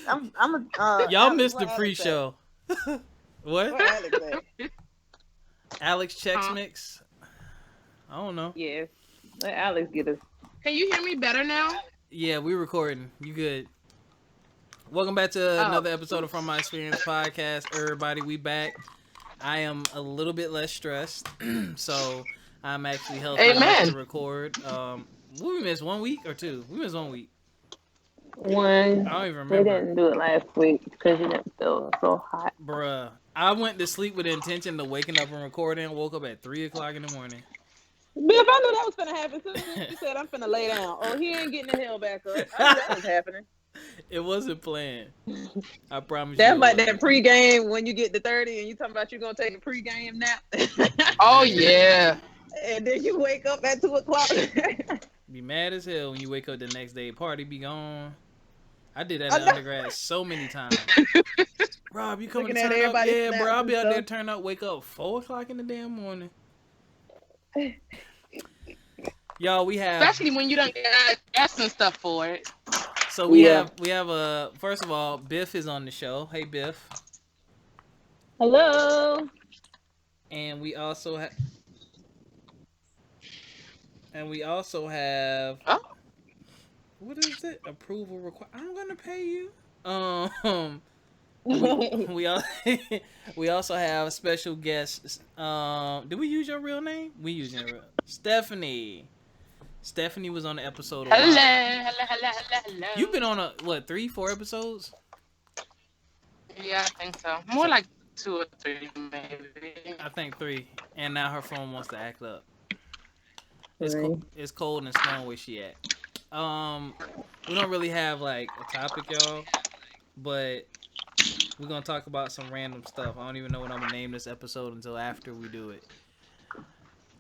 I'm a. Y'all Alex, missed where the Alex pre-show. What? Where Alex at? Alex Chex Mix? I don't know. Yeah, let Alex get us. Can you hear me better now? Yeah, we recording. You good? Welcome back to another episode of From My Experience podcast. Everybody, we back. I am a little bit less stressed, so I'm actually healthy enough to record. We missed 1 week or two. We missed 1 week. One. I don't even We remember. didn't do it last week because you didn't feel so hot. Bruh, I went to sleep with the intention of waking up and recording. Woke up at 3 o'clock in the morning. Biff, I knew that was finna happen. As soon as you said I'm finna lay down. Oh, he ain't getting the hell back up. I knew that was happening. It wasn't planned. I promise That's you. like that pregame when you get to 30 and you talking about you gonna take a pregame nap. Oh yeah. And then you wake up at 2 o'clock. Be mad as hell when you wake up the next day. Party be gone. I did that in undergrad so many times. Rob, you coming to turn up? Yeah, bro. I'll be out there turn up, wake up 4 o'clock in the damn morning. Y'all, we have, especially when you don't get gas and stuff for it. So we have first of all, Biff is on the show. Hey, Biff. Hello. And we also have Oh. What is it? Approval required. I'm gonna pay you. We also have special guests. Did we use your real name? We used your real Stefanie. Stephanie was on the episode. Hello. You've been on 3-4 episodes? Yeah, I think so. More like 2 or 3, maybe. I think 3. And now her phone wants to act up. It's cold and snowing where she at. We don't really have like a topic, y'all, but we're gonna talk about some random stuff. I don't even know what I'm gonna name this episode until after we do it.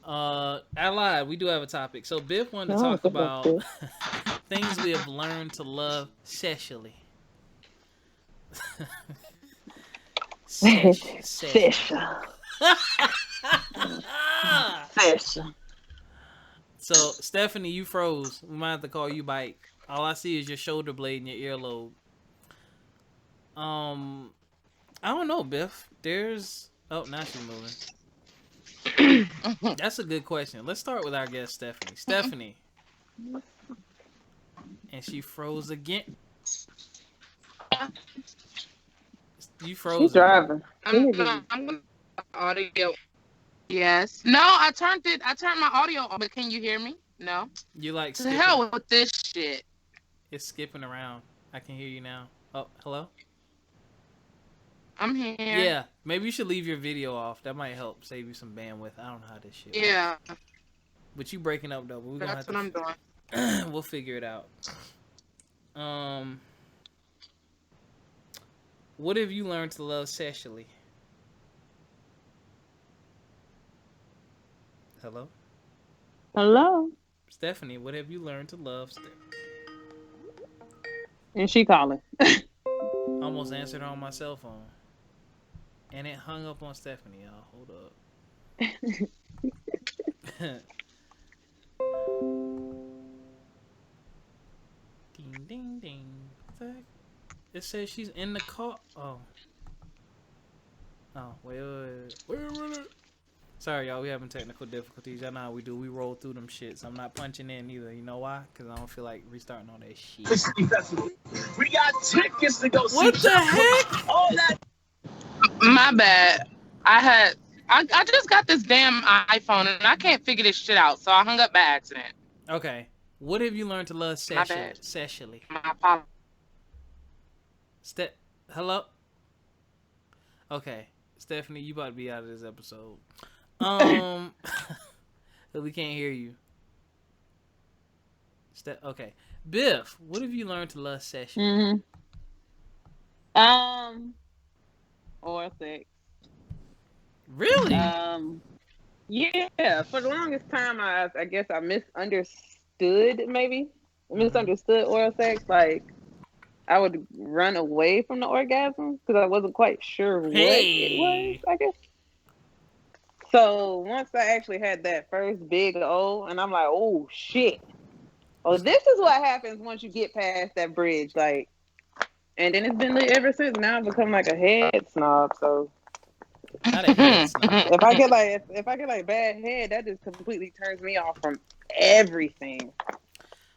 I lied. We do have a topic. So Biff wanted to talk about things we have learned to love sexually. So Stephanie, you froze. We might have to call you Ight. All I see is your shoulder blade and your earlobe. I don't know, Biff. Now she's moving. That's a good question. Let's start with our guest, Stephanie. Stephanie. And she froze again. You froze. She's driving. I'm gonna audio. Yes. No, I turned my audio on, but can you hear me? No. You like to hell with this shit. It's skipping around. I can hear you now. Oh, hello? I'm here. Yeah, maybe you should leave your video off. That might help save you some bandwidth. I don't know how this shit works. Yeah. But you breaking up though. But we're That's what I'm doing. We'll figure it out. What have you learned to love sexually? Hello? Hello? Stephanie, what have you learned to love? And she calling. Almost answered her on my cell phone. And it hung up on Stephanie, y'all. Hold up. Ding, ding, ding. It says she's in the car. Oh, wait. Sorry, y'all. We having technical difficulties. Y'all know how we do. We roll through them shits. I'm not punching in either. You know why? Because I don't feel like restarting all that shit. We got tickets to go see. What the heck? All that. My bad. I just got this damn iPhone and I can't figure this shit out, so I hung up by accident. Okay. What have you learned to love sexually? My apologies. Hello? Okay. Stephanie, you about to be out of this episode. We can't hear you. Okay. Biff, what have you learned to love sexually? Oral sex. Really? Yeah. For the longest time, I guess I misunderstood oral sex. Like, I would run away from the orgasm because I wasn't quite sure what it was, I guess. So once I actually had that first big O, and I'm like, oh, shit. Oh, this is what happens once you get past that bridge. Like, And then it's been lit ever since. Now I've become like a head snob. So Not a head snob. if I get like bad head, that just completely turns me off from everything.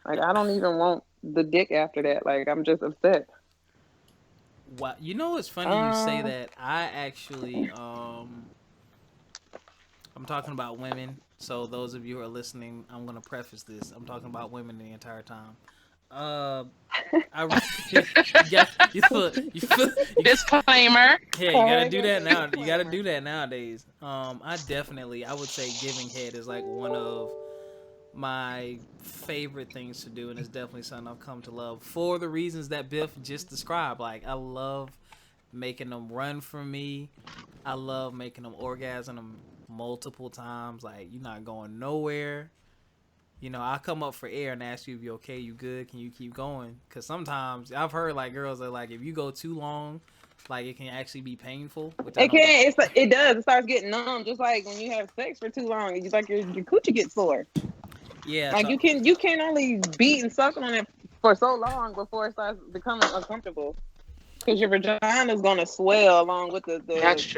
Like I don't even want the dick after that. Like I'm just upset. Wow. You know it's funny you say that. I actually I'm talking about women. So those of you who are listening, I'm gonna preface this. I'm talking about women the entire time. Disclaimer. Yeah, you gotta do that now. You gotta do that nowadays. I would say giving head is like one of my favorite things to do, and it's definitely something I've come to love for the reasons that Biff just described. Like I love making them run from me. I love making them orgasm multiple times. Like you're not going nowhere. You know, I come up for air and ask you if you're okay, you good, can you keep going? Because sometimes I've heard like girls are like, if you go too long, like it can actually be painful. It can. It does. It starts getting numb, just like when you have sex for too long. It's like your coochie gets sore. Yeah. Like you can only beat and suck on it for so long before it starts becoming uncomfortable. Because your vagina is going to swell along with the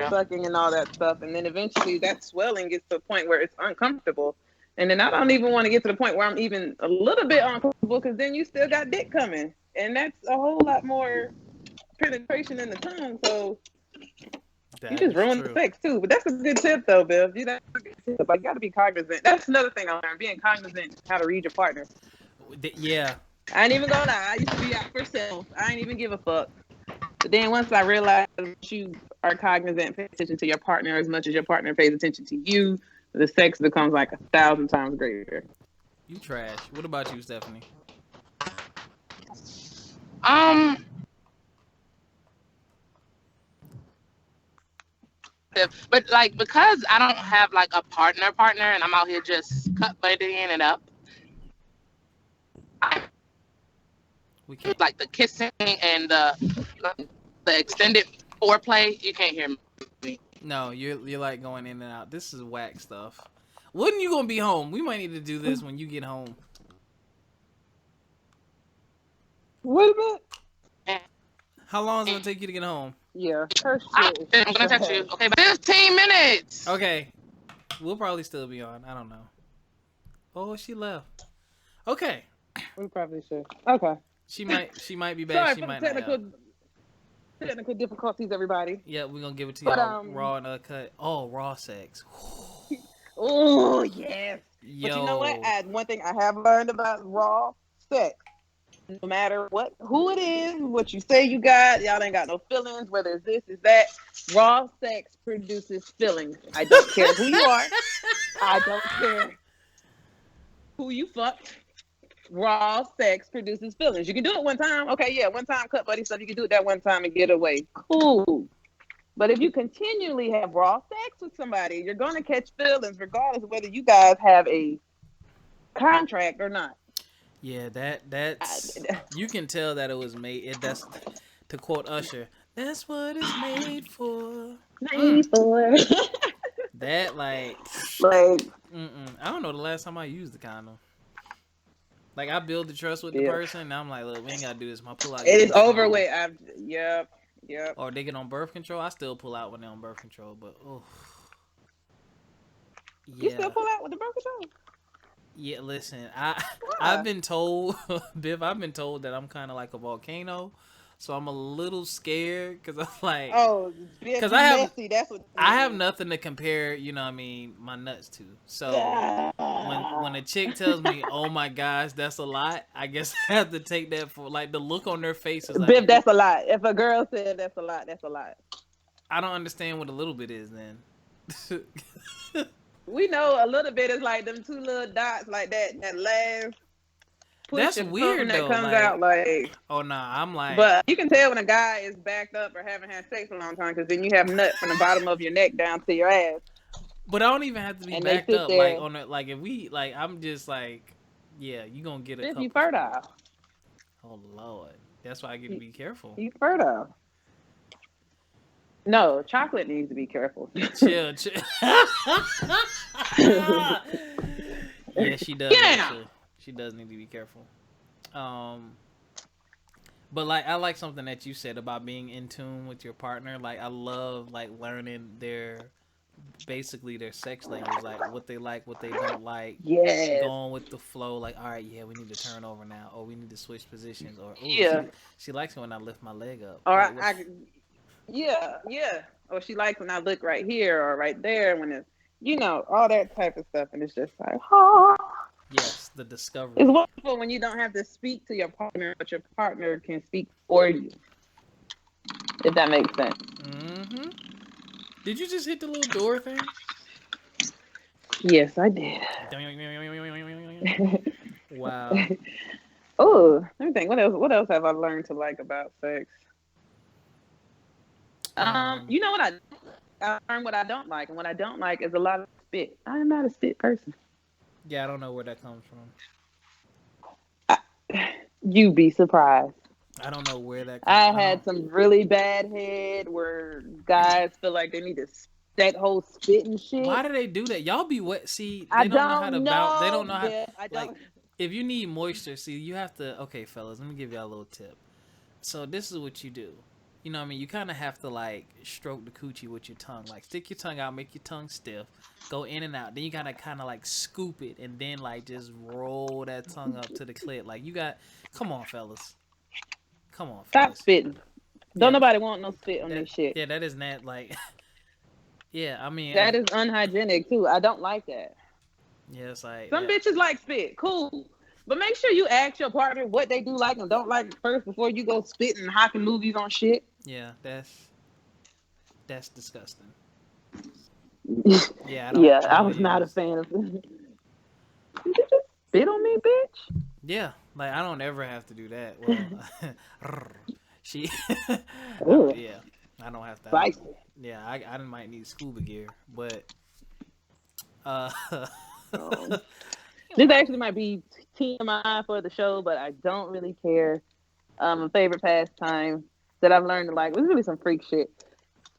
sucking and all that stuff. And then eventually that swelling gets to a point where it's uncomfortable. And then I don't even want to get to the point where I'm even a little bit uncomfortable because then you still got dick coming. And that's a whole lot more penetration in the tongue. So you just ruin the sex too. But that's a good tip though, Bill. That's a good tip. Like, you got to be cognizant. That's another thing I learned, being cognizant how to read your partner. Yeah. I ain't even gonna lie. I used to be out for self. I ain't even give a fuck. But then once I realized you are cognizant, pay attention to your partner as much as your partner pays attention to you, the sex becomes like 1,000 times greater. You trash. What about you, Stefanie? But like because I don't have like a partner, and I'm out here just butting it up. We can't like the kissing and the extended foreplay. You can't hear me. No, you're like going in and out. This is whack stuff. When you gonna be home? We might need to do this when you get home. Wait a minute. How long is it gonna take you to get home? Yeah. I'm gonna text you. Okay, 15 minutes. Okay. We'll probably still be on. I don't know. Oh, she left. Okay. We probably should. Okay. She might be back. Sorry she for might the technical difficulties, everybody. Yeah, we're gonna give it to y'all raw and uncut. Oh, raw sex. Oh yes. Yo. But you know what? One thing I have learned about raw sex. No matter who it is, what you say you got, y'all ain't got no feelings, whether it's this, is that. Raw sex produces feelings. I don't care who you are. I don't care who you fucked. Raw sex produces feelings. You can do it one time. Okay, yeah, one time cut buddy stuff. You can do it that one time and get away. Cool. But if you continually have raw sex with somebody, you're going to catch feelings regardless of whether you guys have a contract or not. Yeah, that's you can tell that it was made. That's to quote Usher. That's what it's made for. Made for. That like. I don't know the last time I used the condom. Like I build the trust with the person. Now I'm like, look, we ain't gotta do this. My pull out. It is over with. Yep. Or they get on birth control. I still pull out when they're on birth control, but yeah. You still pull out with the birth control? Yeah, listen, I've been told, Biff, that I'm kind of like a volcano, so I'm a little scared because I'm like, because I have nothing to compare, you know what I mean, my nuts to. So when a chick tells me, oh my gosh, that's a lot, I guess I have to take that for like the look on their face is like, Biff, that's a lot. If a girl said that's a lot, that's a lot. I don't understand what a little bit is then. We know a little bit is like them two little dots like that last push. That's weird that though. comes like, out like. Oh nah, I'm like. But you can tell when a guy is backed up or haven't had sex for a long time because then you have nut from the bottom of your neck down to your ass. But I don't even have to be backed up. Like on it, like if we like, I'm just like, yeah, you gonna get a. If you fertile. Oh Lord, that's why I get to be careful. You fertile. No, chocolate needs to be careful. Chill. Yeah, she does. Yeah. She does need to be careful. But like I like something that you said about being in tune with your partner. Like I love like learning basically their sex language, like what they don't like, Yes. going with the flow. Like, all right, yeah, we need to turn over now, or we need to switch positions, or oh, Yeah. she likes it when I lift my leg up. Or Like, what? yeah. Or she likes when I look right here or right there when it's, all that type of stuff. And it's just like, oh. Yes, the discovery. It's wonderful when you don't have to speak to your partner, but your partner can speak for you. If that makes sense. Mm-hmm. Did you just hit the little door thing? Yes, I did. Wow. Oh, let me think. What else have I learned to like about sex? You know what I learned what I don't like, and what I don't like is a lot of spit. I am not a spit person. Yeah, I don't know where that comes from. You'd be surprised. I don't know where that comes from. I had some really bad head where guys feel like they need to that whole spit and shit. Why do they do that? Y'all be wet. See, they don't know how to bounce. They don't know how. Like, if you need moisture, see, you have to. Okay, fellas, let me give y'all a little tip. So this is what you do. You know what I mean? You kind of have to, like, stroke the coochie with your tongue. Like, stick your tongue out, make your tongue stiff, go in and out. Then you got to kind of, like, scoop it and then, like, just roll that tongue up to the clit. Like, you got... Come on, fellas. Come on, fellas. Stop spitting. Don't nobody want no spit on this shit. Yeah, that is not, like... yeah, I mean... That is unhygienic, too. I don't like that. Yeah, it's like... Some bitches like spit. Cool. But make sure you ask your partner what they do like and don't like first before you go spitting and hocking movies on shit. Yeah, that's disgusting. Yeah, I was not a fan of it. Did you just spit on me, bitch? Yeah, like I don't ever have to do that. Well, she, yeah, I don't have to. Yeah, I might need scuba gear, but this actually might be TMI for the show, but I don't really care. A favorite pastime that I've learned to like was really some freak shit.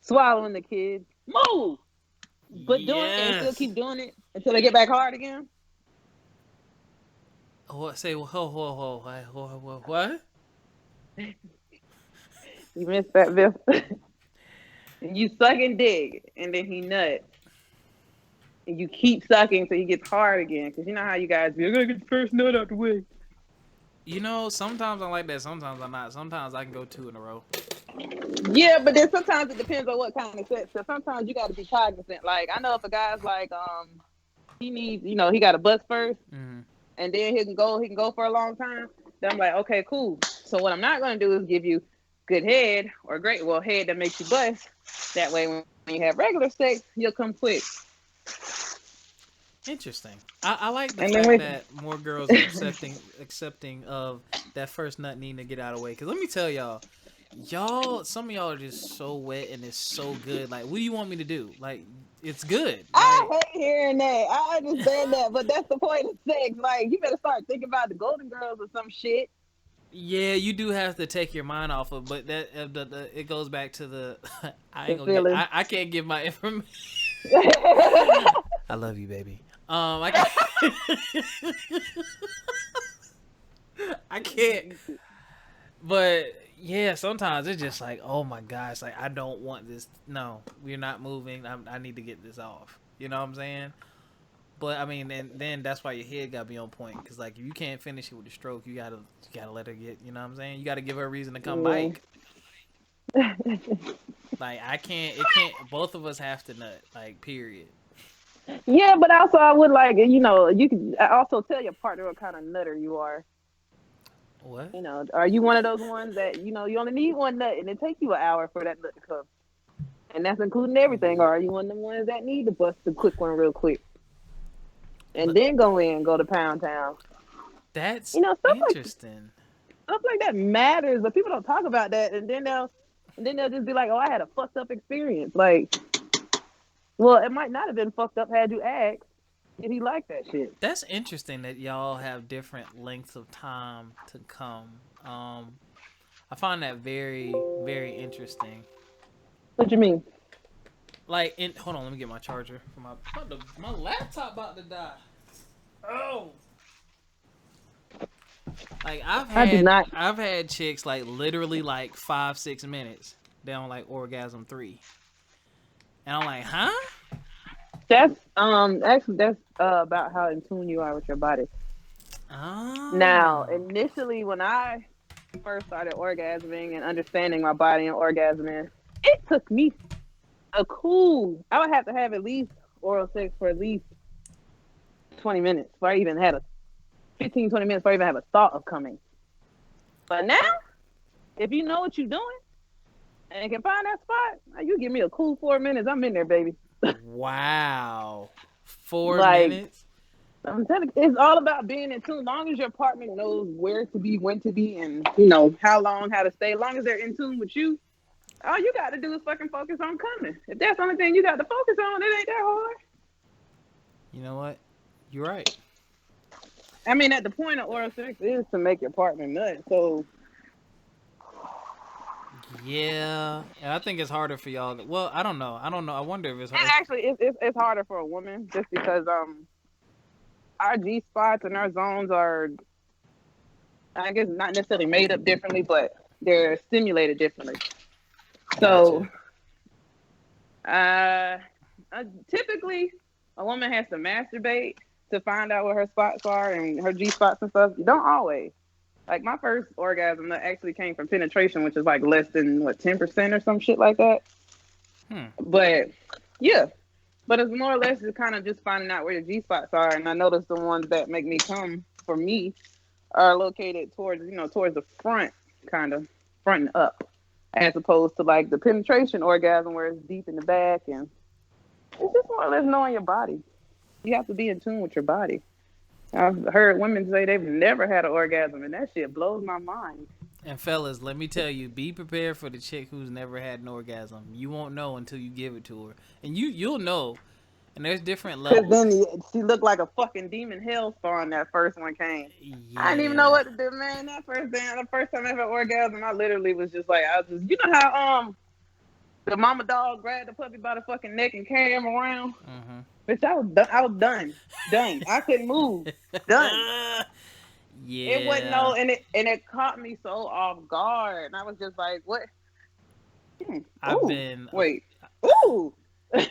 Swallowing the kids. Move! But doing it and still keep doing it until they get back hard again. What? Say, what? You missed that, Biff. You suck and dig, and then he nuts. And you keep sucking till he gets hard again. Because you know how you guys be, I gotta get the first nut out the way. You know, sometimes I like that, sometimes I'm not. Sometimes I can go 2 in a row. Yeah, but then sometimes it depends on what kind of sex. So sometimes you got to be cognizant. Like, I know if a guy's like, he needs, he got to bust first, and then he can go for a long time. Then I'm like, okay, cool. So what I'm not going to do is give you good head or head that makes you bust. That way, when you have regular sex, you'll come quick. Interesting. I like the fact that more girls are accepting of that first nut needing to get out of the way. Because let me tell y'all, some of y'all are just so wet and it's so good. Like, what do you want me to do? Like, it's good. Like, I hate hearing that. I understand that, but that's the point of sex. Like, you better start thinking about the Golden Girls or some shit. Yeah, you do have to take your mind off of, but that it goes back to the I can't give my information. I love you, baby. I can't. But yeah, sometimes it's just like, oh my gosh, like I don't want this. No, we're not moving. I need to get this off. You know what I'm saying? But I mean, then that's why your head gotta be on point. Cause like if you can't finish it with the stroke, you gotta let her get. You know what I'm saying? You gotta give her a reason to come back. Like it can't. Both of us have to nut. Like period. Yeah, but also I would like, you can also tell your partner what kind of nutter you are. What? Are you one of those ones that, you only need one nut and it takes you an hour for that nut to come? And that's including everything. Or are you one of the ones that need to bust the quick one real quick? And then go to Pound Town. That's stuff interesting. Stuff like that matters, but people don't talk about that. And then they'll just be like, oh, I had a fucked up experience. Like, well, it might not have been fucked up had you asked. Did he like that shit? That's interesting that y'all have different lengths of time to come. I find that very, very interesting. What you mean? Like, hold on, let me get my charger. My laptop about to die. Oh. Like I do not. I've had chicks like literally like 5-6 minutes down like orgasm 3, and I'm like, huh? That's actually that's about how in tune you are with your body. Now, Oh. initially, when I first started orgasming and understanding my body and orgasming, it took me I would have to have at least oral sex for at least 20 minutes before I even had 20 minutes before I even have a thought of coming. But now, if you know what you're doing and can find that spot, you give me a cool 4 minutes, I'm in there, baby. Wow. 4 Like, minutes? I'm telling you, it's all about being in tune. As long as your partner knows where to be, when to be, and how long, how to stay. As long as they're in tune with you, all you got to do is fucking focus on coming. If that's the only thing you got to focus on, it ain't that hard. You know what? You're right. I mean, at the point of oral sex is to make your partner nut. So Yeah, and I think it's harder for y'all. Well, I don't know. I wonder if it's hard. it's harder for a woman just because our G spots and our zones are, I guess, not necessarily made up differently, but they're stimulated differently. So, typically, a woman has to masturbate to find out what her spots are and her G spots and stuff. You don't always. Like, my first orgasm that actually came from penetration, which is like less than 10% or some shit like that. But yeah, but it's more or less just kind of just finding out where your G spots are. And I noticed the ones that make me come for me are located towards the front, kind of front and up, as opposed to like the penetration orgasm where it's deep in the back. And it's just more or less knowing your body. You have to be in tune with your body. I've heard women say they've never had an orgasm, and that shit blows my mind. And fellas, let me tell you, be prepared for the chick who's never had an orgasm. You won't know until you give it to her, and you'll know. And there's different levels. Because then she looked like a fucking demon hell spawn that first one came. Yeah. I didn't even know what to do, man. The first time I had an orgasm, I literally was just like, you know how the mama dog grabbed the puppy by the fucking neck and carried him around? Mm-hmm. Bitch, I was done. I couldn't move. Done. Yeah. It wasn't and it caught me so off guard. And I was just like, what? Wait. Ooh.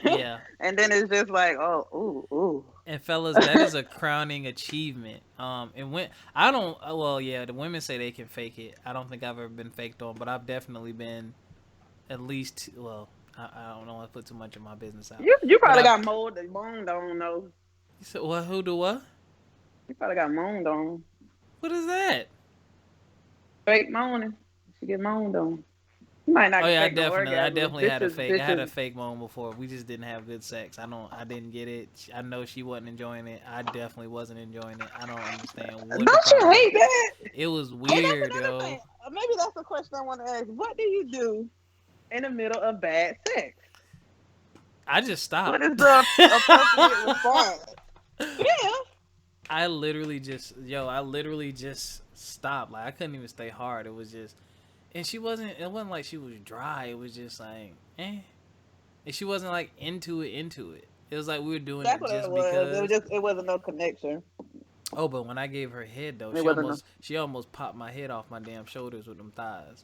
Yeah. And then it's just like, ooh. And fellas, that is a crowning achievement. And when the women say they can fake it. I don't think I've ever been faked on, but I've definitely been at least, I don't want to put too much of my business out. You probably got moaned on, though. You said, what? Who do what? You probably got moaned on. What is that? Fake moaning. You get moaned on. You might not. Oh yeah, I definitely had a fake. I had a fake moan before. We just didn't have good sex. I didn't get it. I know she wasn't enjoying it. I definitely wasn't enjoying it. I don't understand. Don't you hate that? It was weird, yo. Maybe that's the question I want to ask. What do you do in the middle of bad sex? I just stopped. What is the appropriate response? Yeah. I literally just stopped. Like, I couldn't even stay hard. It was just, and it wasn't like she was dry. It was just like, And she wasn't like into it. It was like we were doing it just because. It wasn't no connection. Oh, but when I gave her head though, she almost popped my head off my damn shoulders with them thighs.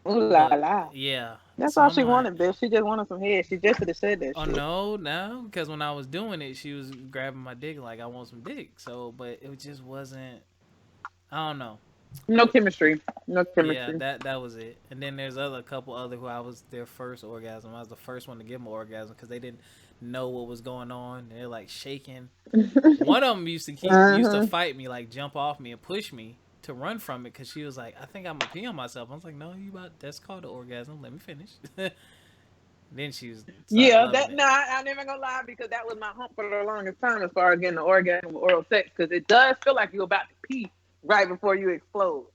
Ooh la la. Yeah. That's all she wanted, bitch. She just wanted some head. She just would have said that shit. Oh, no. Because when I was doing it, she was grabbing my dick like I want some dick. So, but it just wasn't, I don't know. No chemistry. Yeah, that was it. And then there's a couple other who I was their first orgasm. I was the first one to give them an orgasm because they didn't know what was going on. They're like shaking. One of them used to fight me, like jump off me and push me to run from it because she was like, I think I'm gonna pee on myself. I was like, no, that's called an orgasm. Let me finish. Then she was I'm never gonna lie because that was my hump for the longest time as far as getting the orgasm with oral sex because it does feel like you're about to pee right before you explode.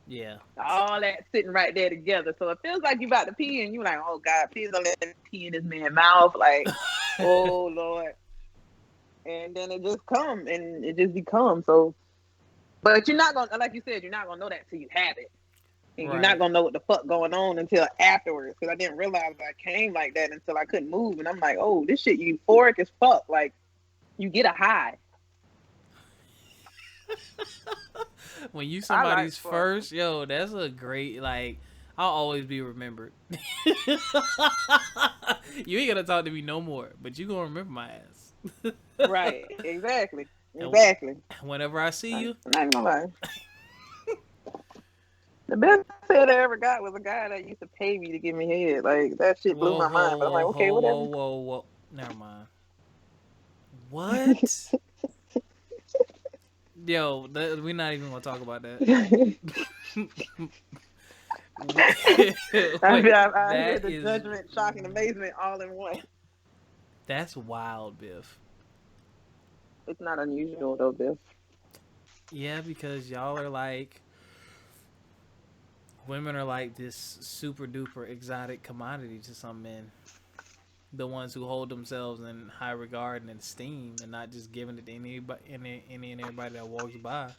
Yeah. All that sitting right there together. So it feels like you're about to pee and you're like, oh God, please don't let me pee in this man's mouth. Like, oh Lord. And then it just comes and it just becomes so. But you're not gonna, like you said, you're not gonna know that till you have it, and you're not gonna know what the fuck going on until afterwards. Because I didn't realize I came like that until I couldn't move, and I'm like, oh, this shit euphoric as fuck. Like, you get a high. When you somebody's like first, yo, that's a great, like, I'll always be remembered. You ain't gonna talk to me no more, but you gonna remember my ass. Right. Exactly. And Exactly. whenever I see you, I'm not even gonna lie. The best head I ever got was a guy that used to pay me to give me head. Like, that shit blew my mind. But I'm like, okay, whatever. whoa. Never mind. What? Yo, we're not even gonna talk about that. I That hear the is judgment, shock, and amazement all in one. That's wild, Biff. It's not unusual though, Biff. Yeah, because y'all are like, women are like this super duper exotic commodity to some men. The ones who hold themselves in high regard and esteem, and not just giving it to anybody, any and everybody that walks by.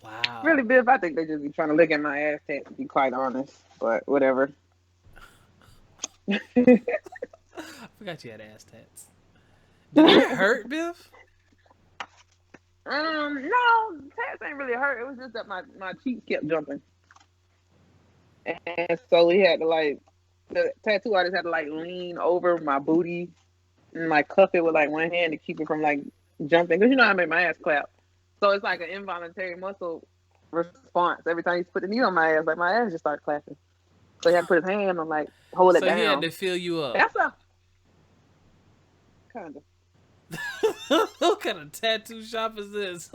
Wow. Really, Biff, I think they just be trying to look at my ass tat, to be quite honest. But whatever. I forgot you had ass tats. Did it hurt, Biff? No, tats ain't really hurt. It was just that my cheeks kept jumping. And so we had to, like, the tattoo artist had to, like, lean over my booty and, like, cuff it with, like, one hand to keep it from, like, jumping. Because, you know, I made my ass clap. So it's like an involuntary muscle response. Every time he put the needle on my ass, like, my ass just started clapping. So he had to put his hand on, like, hold it down. So he had to fill you up. That's a... Kind of. What kind of tattoo shop is this?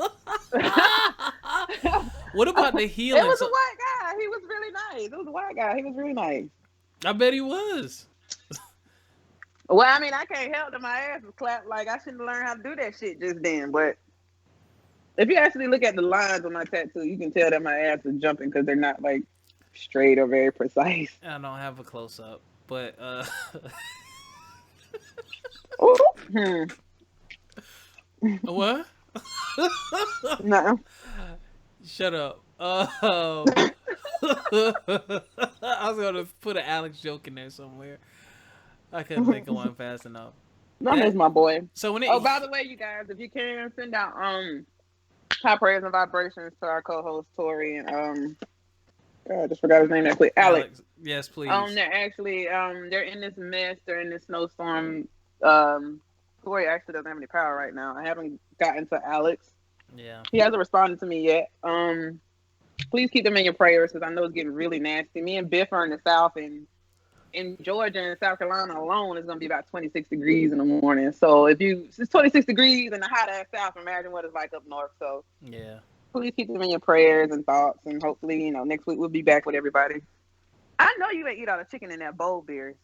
What about the healing? It was a white guy. He was really nice. It was a white guy. He was really nice. I bet he was. Well, I mean, I can't help that my ass was clapped. Like, I shouldn't have learned how to do that shit just then. But if you actually look at the lines on my tattoo, you can tell that my ass is jumping because they're not, like, straight or very precise. I don't have a close up, but What? No. Shut up. I was gonna put an Alex joke in there somewhere. I couldn't think of one fast enough. I miss my boy. So when Oh, by the way, you guys, if you can, send out high prayers and vibrations to our co-host Tori and God, I just forgot his name that quick. Alex. Yes, please. They're actually they're in this mess. They're in this snowstorm. Tori actually doesn't have any power right now. I haven't gotten to Alex. Yeah. He hasn't responded to me yet. Please keep them in your prayers because I know it's getting really nasty. Me and Biff are in the South, and in Georgia and South Carolina alone, it's going to be about 26 degrees in the morning. So it's 26 degrees in the hot ass South, imagine what it's like up north. So yeah, please keep them in your prayers and thoughts, and hopefully, next week we'll be back with everybody. I know you ain't eat all the chicken in that bowl, Beers.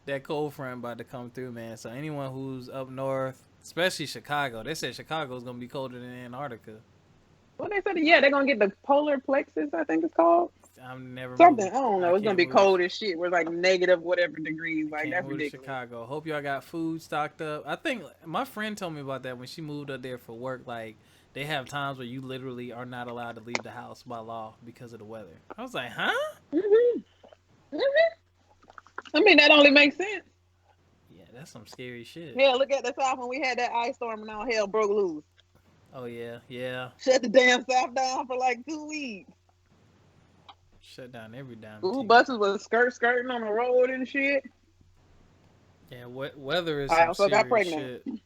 That cold front about to come through, man. So anyone who's up north, especially Chicago, they said Chicago's going to be colder than Antarctica. Well, they said, yeah, they're going to get the polar plexus, I think it's called. I'm never something. moving. I don't know. It's going to be cold as shit. We're like negative whatever degrees. Like, that's ridiculous. Chicago. Hope y'all got food stocked up. I think my friend told me about that when she moved up there for work. Like, they have times where you literally are not allowed to leave the house by law because of the weather. I was like, huh? Mm-hmm. Mm-hmm. I mean, that only makes sense. Yeah, that's some scary shit. Yeah, look at the South when we had that ice storm and all hell broke loose. Oh, yeah. Shut the damn South down for like 2 weeks. Shut down every damn School buses was skirting on the road and shit. Yeah, weather is I also got pregnant. Shit.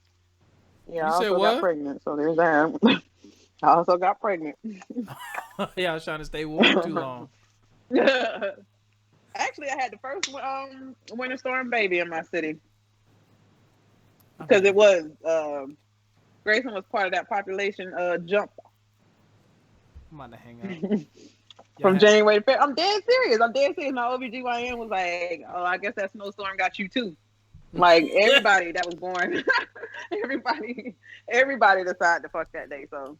Yeah, I also got pregnant, so there's that. I also got pregnant. Yeah, I was trying to stay warm too long. Actually, I had the first winter storm baby in my city. Because it was, Grayson was part of that population jump. I'm about to hang up. From January to February. I'm dead serious. My OBGYN was like, oh, I guess that snowstorm got you too. Like, everybody that was born, everybody decided to fuck that day. So,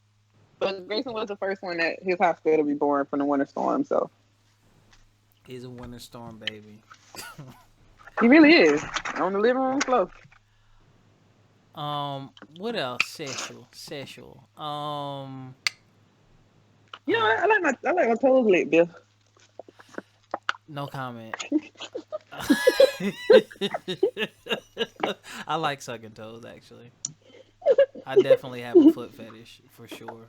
but Grayson was the first one at his hospital to be born from the winter storm. So, he's a winter storm baby. He really is on the living room floor. What else? Sexual. You know, I like my toes lit, Bill. No comment. I like sucking toes, actually. I definitely have a foot fetish for sure.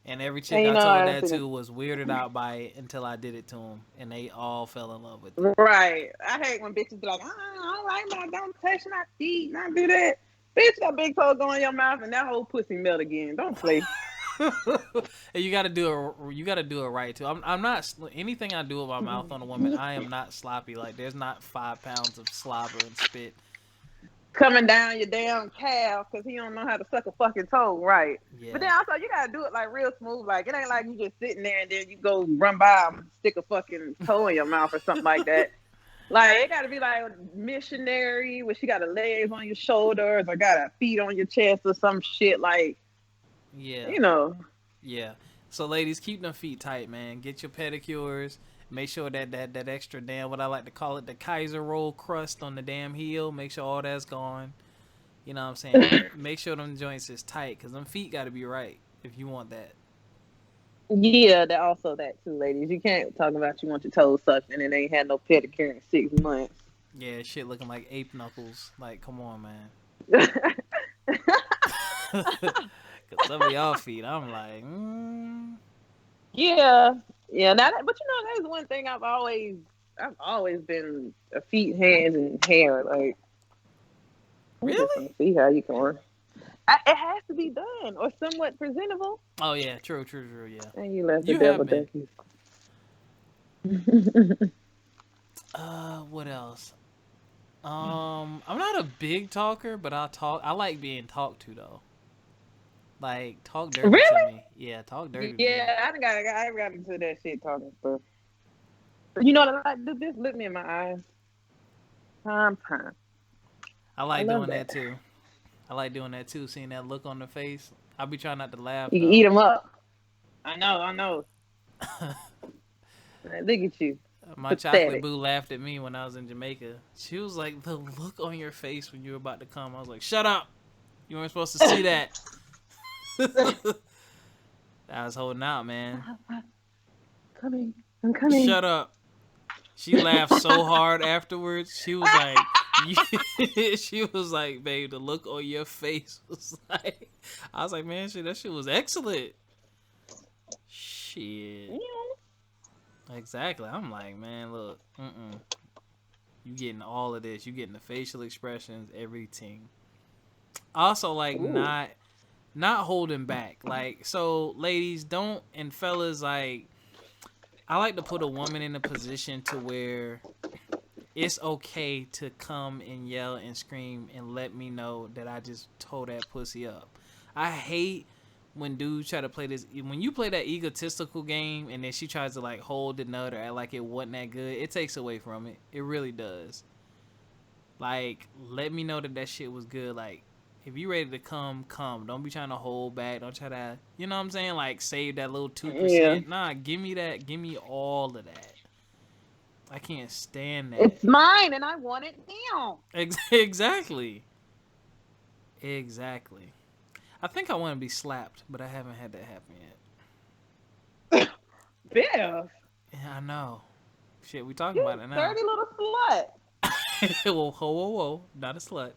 And every chick And I you know, told I that think to was weirded out by it until I did it to them, and they all fell in love with it. right. I hate when bitches be like, I don't like my, don't touch my feet, not do that. Bitch, that big toe go in your mouth and that whole pussy melt again. Don't play. And you gotta do it right too. I'm not anything I do with my mouth on a woman. I am not sloppy. Like there's not 5 pounds of slobber and spit Coming down your damn calf because he don't know how to suck a fucking toe, right? Yeah. But then also you gotta do it like real smooth. Like it ain't like you just sitting there and then you go run by and stick a fucking toe in your mouth or something like that. Like it gotta be like missionary where she got her legs on your shoulders or got her feet on your chest or some shit like. Yeah. You know. Yeah. So ladies, keep them feet tight, man. Get your pedicures. Make sure that extra damn, what I like to call it, the Kaiser roll crust on the damn heel. Make sure all that's gone. You know what I'm saying? Make sure them joints is tight because them feet got to be right if you want that. Yeah, that also that too, ladies. You can't talk about you want your toes sucked and it ain't had no pedicure in 6 months. Yeah, shit looking like ape knuckles. Like, come on, man. Cause some of y'all feet, I'm like, Yeah. Now that, but you know, that's one thing I've always been a feet, hands, and hair. Like, I'm just really? gonna see how you can work. It has to be done or somewhat presentable. Oh yeah, true, yeah. And you let the You devil have been. duck you. What else? I'm not a big talker, but I'll talk. I like being talked to though. Like talk dirty Really? to me. Yeah, talk dirty. Yeah, I got into that shit talking stuff. You know what I like to do? Just look me in my eyes. Time. I like doing that too. I like doing that too. Seeing that look on the face. I'll be trying not to laugh. You can eat them up. I know. Look at you. My chocolate boo laughed at me when I was in Jamaica. She was like, "The look on your face when you were about to come." I was like, "Shut up! You weren't supposed to see that." I was holding out, man. I'm coming. Shut up. She laughed so hard afterwards. She was like, she was like, babe, the look on your face was like, I was like, man, shit, that shit was excellent. Shit. Yeah. Exactly. I'm like, man, look, you getting all of this. You getting the facial expressions, everything. Also, like, not holding back. Like, so, ladies, don't, and fellas, like, I like to put a woman in a position to where it's okay to come and yell and scream and let me know that I just tore that pussy up. I hate when dudes try to play this. When you play that egotistical game and then she tries to like hold the nut or act like it wasn't that good, it takes away from it. It really does. Like, let me know that shit was good. Like, if you ready to come. Don't be trying to hold back. Don't try to, you know what I'm saying? Like, save that little 2%. Yeah. Nah, give me that. Give me all of that. I can't stand that. It's mine and I want it now. Exactly. I think I want to be slapped, but I haven't had that happen yet. Biff. Yeah, I know. Shit, we talking about it now. Dirty little slut. Well, whoa. Not a slut.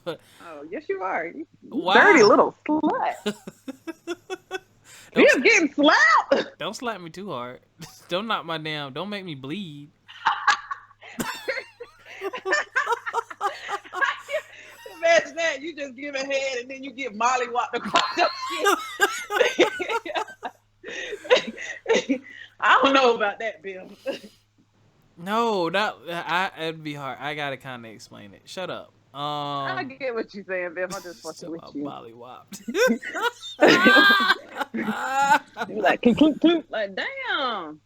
But, oh, yes, you are. Wow. Dirty little slut. You're getting slapped. Don't slap me too hard. Don't knock my damn. Don't make me bleed. Imagine that. You just give a head and then you get mollywopped across your shit. I don't know about that, Bill. No, it'd be hard. I gotta kind of explain it. Shut up. I get what you're saying, Bill. I'm just fucking with you. Mollywopped. You like, clink, like, damn.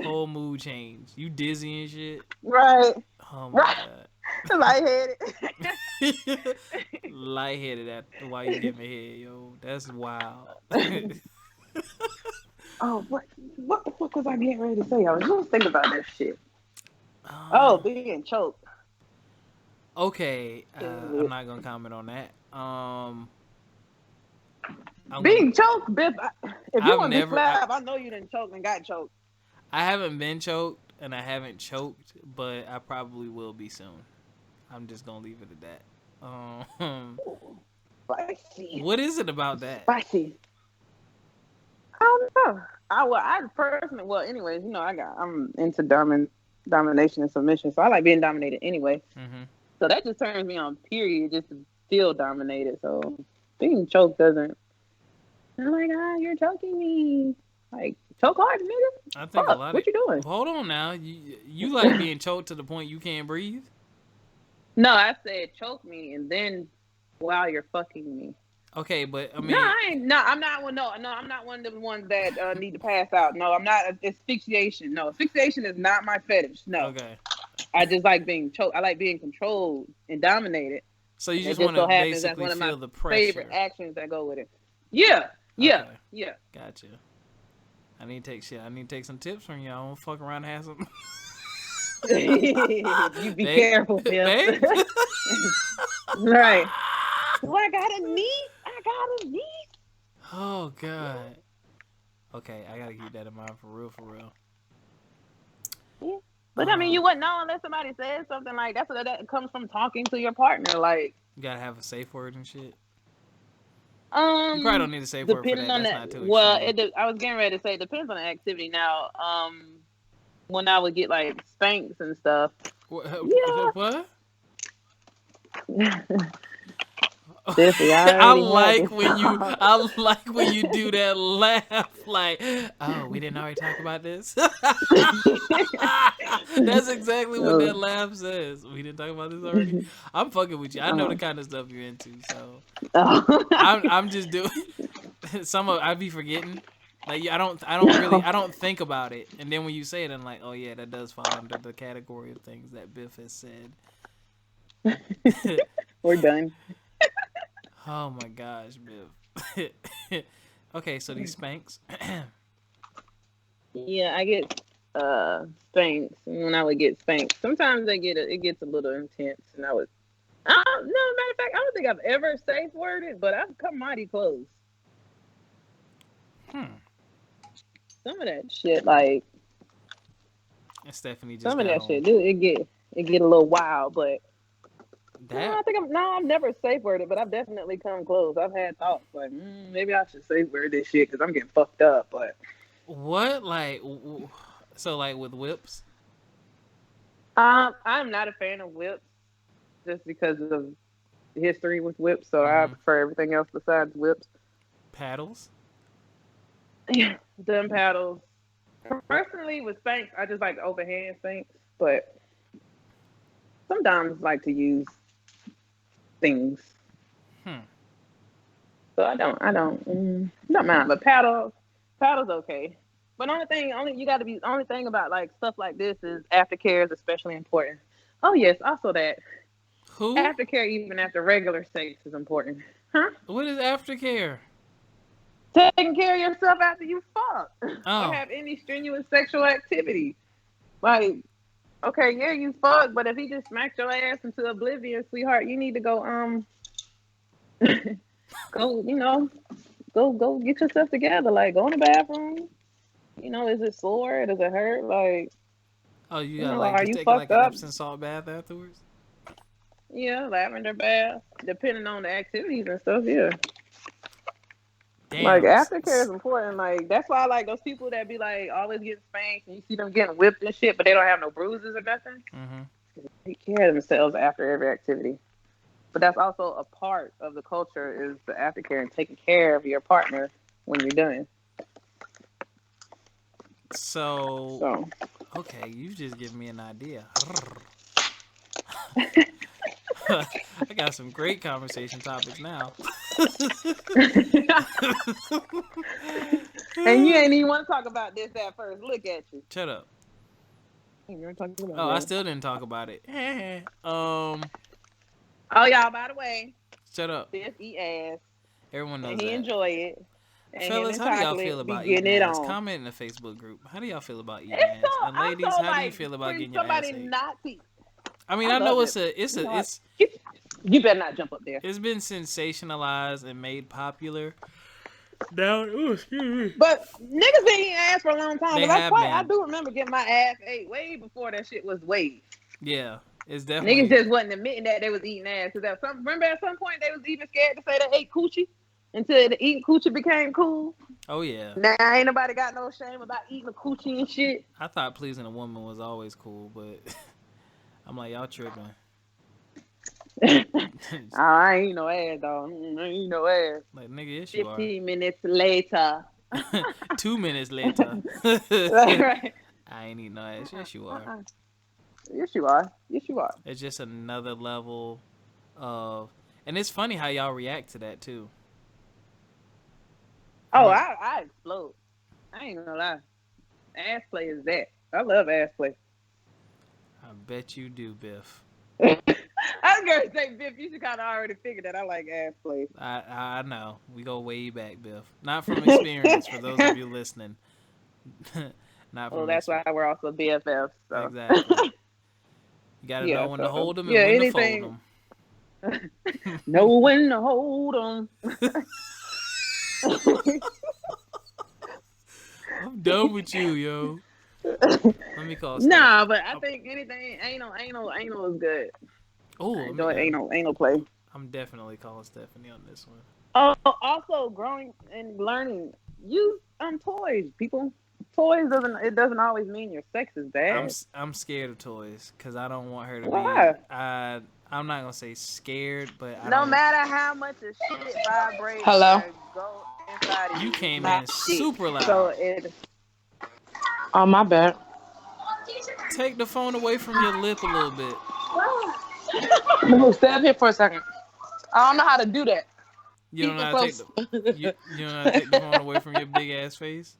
Whole mood change. You dizzy and shit. Right. Oh my god. Lightheaded. Lightheaded while you give me head, yo. That's wild. Oh, what the fuck was I getting ready to say? I was just thinking about that shit. Being choked. Okay, I'm not gonna comment on that. Being choked, Biff. If you want to be slapped, I know you didn't choke and got choked. I haven't been choked and I haven't choked, but I probably will be soon. I'm just gonna leave it at that. Spicy. What is it about that? Spicy. I don't know. I personally, anyways, I'm into domination and submission, so I like being dominated anyway. Mm-hmm. So that just turns me on, period, just to feel dominated. So being choked doesn't. I'm like, you're choking me. Like, choke hard, nigga. I think a lot. What you doing? Hold on now. You like being choked to the point you can't breathe? No, I said choke me, and then while you're fucking me. Okay, but I mean, no, I ain't. No, I'm not one. No, I'm not one of the ones that need to pass out. No, I'm not. Asphyxiation. No, asphyxiation is not my fetish. No. Okay. I just like being choked. I like being controlled and dominated. So you just want to basically feel the pressure. Favorite actions that go with it. Yeah. Yeah. Okay. Yeah. Gotcha. I need to take some tips from you. I don't fuck around and have some. You be careful, babe. Right. Well, I got a knee. Oh God. Okay, I gotta keep that in mind for real. Yeah. But I mean, you wouldn't know unless somebody says something like that. That comes from talking to your partner. Like, you gotta have a safe word and shit. You probably don't need a safe word for that. That's not too extreme. I was getting ready to say it depends on the activity. Now, when I would get like spanks and stuff. What? I like when you do that laugh, like, oh, we didn't already talk about this. That's exactly what that laugh says. We didn't talk about this already. I'm fucking with you. I know the kind of stuff you're into, so I'm just doing. I be forgetting. Like, I don't think about it, and then when you say it, I'm like, oh yeah, that does fall under the category of things that Biff has said. We're done. Oh my gosh, Biff. Okay, so these spanks. Yeah, I get spanks. And when I would get spanked, sometimes it gets a little intense, and no, matter of fact, I don't think I've ever safe worded, but I've come mighty close. Some of that shit, like, and Stefanie just some of that shit, dude, it get a little wild, but. I've never safe worded, but I've definitely come close. I've had thoughts like, maybe I should safe word this shit because I'm getting fucked up. But what, like, so like with whips? I'm not a fan of whips just because of history with whips. So I prefer everything else besides whips. Paddles? Yeah, dumb paddles. Personally, with spanks, I just like overhand spanks, but sometimes like to use things. So I don't mind, but paddles okay. But only thing about like stuff like this is aftercare is especially important. Oh yes, also that. Who? Aftercare even after regular sex is important. Huh? What is aftercare? Taking care of yourself after you fuck. Oh. Or have any strenuous sexual activity. Like, okay, yeah, you fuck, but if he just smacked your ass into oblivion, sweetheart, you need to go go get yourself together. Like, go in the bathroom. Is it sore? Does it hurt? Like, oh, you gotta take like an Epsom salt bath afterwards? Yeah, lavender bath, depending on the activities and stuff. Yeah. Damn. Like, aftercare is important. Like, that's why I like those people that be like always getting spanked and you see them getting whipped and shit, but they don't have no bruises or nothing. They take care of themselves after every activity. But that's also a part of the culture is the aftercare and taking care of your partner when you're done. So okay, you just give me an idea. I got some great conversation topics now. And you ain't even want to talk about this at first. Look at you. Shut up. I I still didn't talk about it. Oh, y'all, by the way. Shut up. Biff eat ass. Everyone knows and he that. enjoy it. And fellas, how do y'all feel about eating ass? Comment in the Facebook group. How do y'all feel about eating ass? And ladies, how do you feel about getting your ass ate? I mean, I know it's you better not jump up there. It's been sensationalized and made popular. Down, excuse me. But niggas been eating ass for a long time. I do remember getting my ass ate way before that shit was waved. Yeah. It's definitely niggas just wasn't admitting that they was eating ass. Cause remember at some point they was even scared to say they ate coochie until the eating coochie became cool. Oh yeah. Now ain't nobody got no shame about eating a coochie and shit. I thought pleasing a woman was always cool, but I'm like, y'all tripping. I ain't no ass, though. I ain't no ass. Like, nigga, yes you 15 minutes later. 2 minutes later. Right. I ain't eating no ass. Yes, you are. Yes, you are. Yes, you are. It's just another level of... And it's funny how y'all react to that, too. Oh, I explode. I ain't gonna lie. Ass play is that. I love ass play. I bet you do, Biff. I was gonna say, Biff, you should kind of already figure that I like ass play. I know. We go way back, Biff. Not from experience, for those of you listening. Not from that's why we're also BFFs. So. Exactly. You gotta know when to hold them and when to fold them. Know when to hold them. I'm done with you, yo. Let me call. Nah, but I think anything anal is good. Oh, enjoy anal play. I'm definitely calling Stefanie on this one. Oh, also growing and learning. Use toys, people. Toys doesn't always mean your sex is bad. I'm scared of toys because I don't want her to Why? be. I'm not gonna say scared, but no matter how much of shit vibrates. Hello. Go inside of you came in super loud. So oh, my bad. Take the phone away from your lip a little bit. Stay up here for a second. I don't know how to do that. You don't know how to take you don't know how to take the phone away from your big ass face?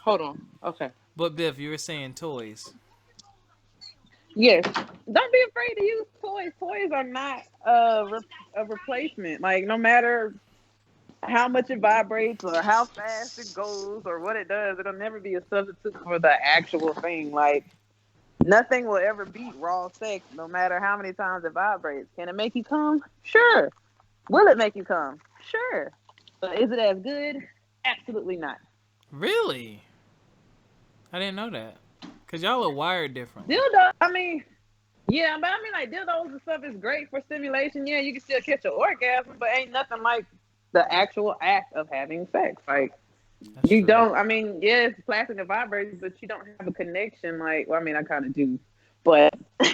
Hold on. Okay. But Biff, you were saying toys. Yes. Don't be afraid to use toys. Toys are not a replacement. Like, no matter how much it vibrates or how fast it goes or what it does, it'll never be a substitute for the actual thing. Like, nothing will ever beat raw sex, no matter how many times it vibrates. Can it make you come? Sure. Will it make you come? Sure. But is it as good? Absolutely not. Really? I didn't know that. Because y'all are wired different. Dildo, yeah, but like dildos and stuff is great for stimulation. Yeah, you can still catch an orgasm, but ain't nothing like the actual act of having sex. Like, That's you true. don't, yeah, it's plastic and vibrates, but you don't have a connection. Like, well, I kind of do, but you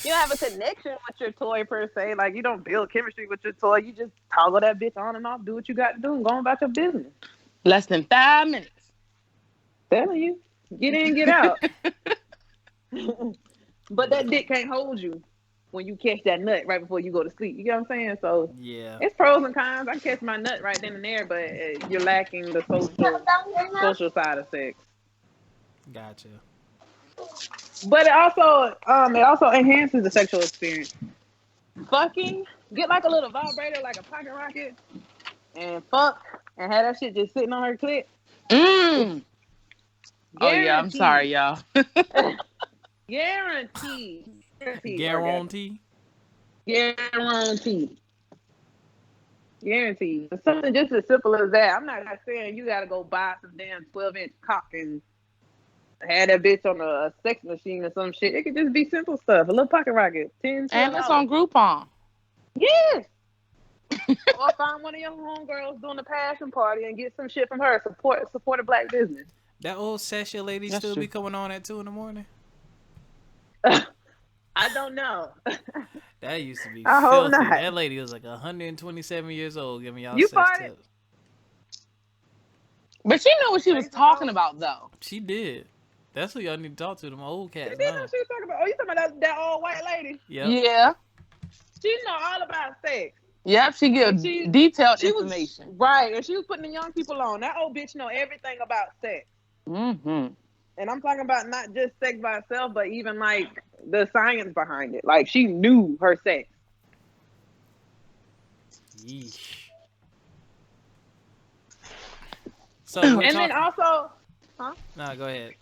don't have a connection with your toy per se. Like, you don't build chemistry with your toy. You just toggle that bitch on and off, do what you got to do, and go about your business. Less than 5 minutes. Telling you, get in, get out. But that dick can't hold you when you catch that nut right before you go to sleep. You get what I'm saying? So yeah, it's pros and cons. I catch my nut right then and there, but you're lacking the social side of sex. Gotcha. But it also enhances the sexual experience. Fucking, get like a little vibrator, like a pocket rocket, and fuck, and have that shit just sitting on her clit. Oh yeah, I'm sorry, y'all. Guaranteed. Guarantee. Something just as simple as that. I'm not saying you gotta go buy some damn 12-inch cock and have that bitch on a sex machine or some shit. It could just be simple stuff. A little pocket rocket. $10. And it's on Groupon. Yes. Or find one of your homegirls doing a passion party and get some shit from her. Support a black business. That old session lady That's still true. be coming on at 2 a.m? I don't know. That used to be I hope filthy. not. That lady was like 127 years old giving y'all You sex farted? tips. But she knew what she was talking about, though. She did. That's who y'all need to talk to, them old cats. You didn't know she was talking about. Oh, you talking about that old white lady? Yep. Yeah. She know all about sex. Yep, she gives detailed information. Right, and she was putting the young people on. That old bitch know everything about sex. Mm-hmm. And I'm talking about not just sex by itself, but even like the science behind it. Like, she knew her sex. Yeesh. So then also, No, go ahead.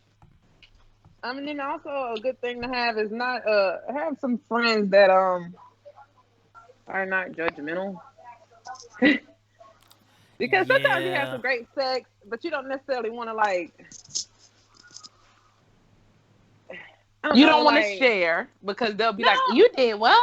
then also a good thing to have is not have some friends that are not judgmental. Because sometimes you have some great sex, but you don't necessarily want to like You don't want to like, share because they'll be like, you did what?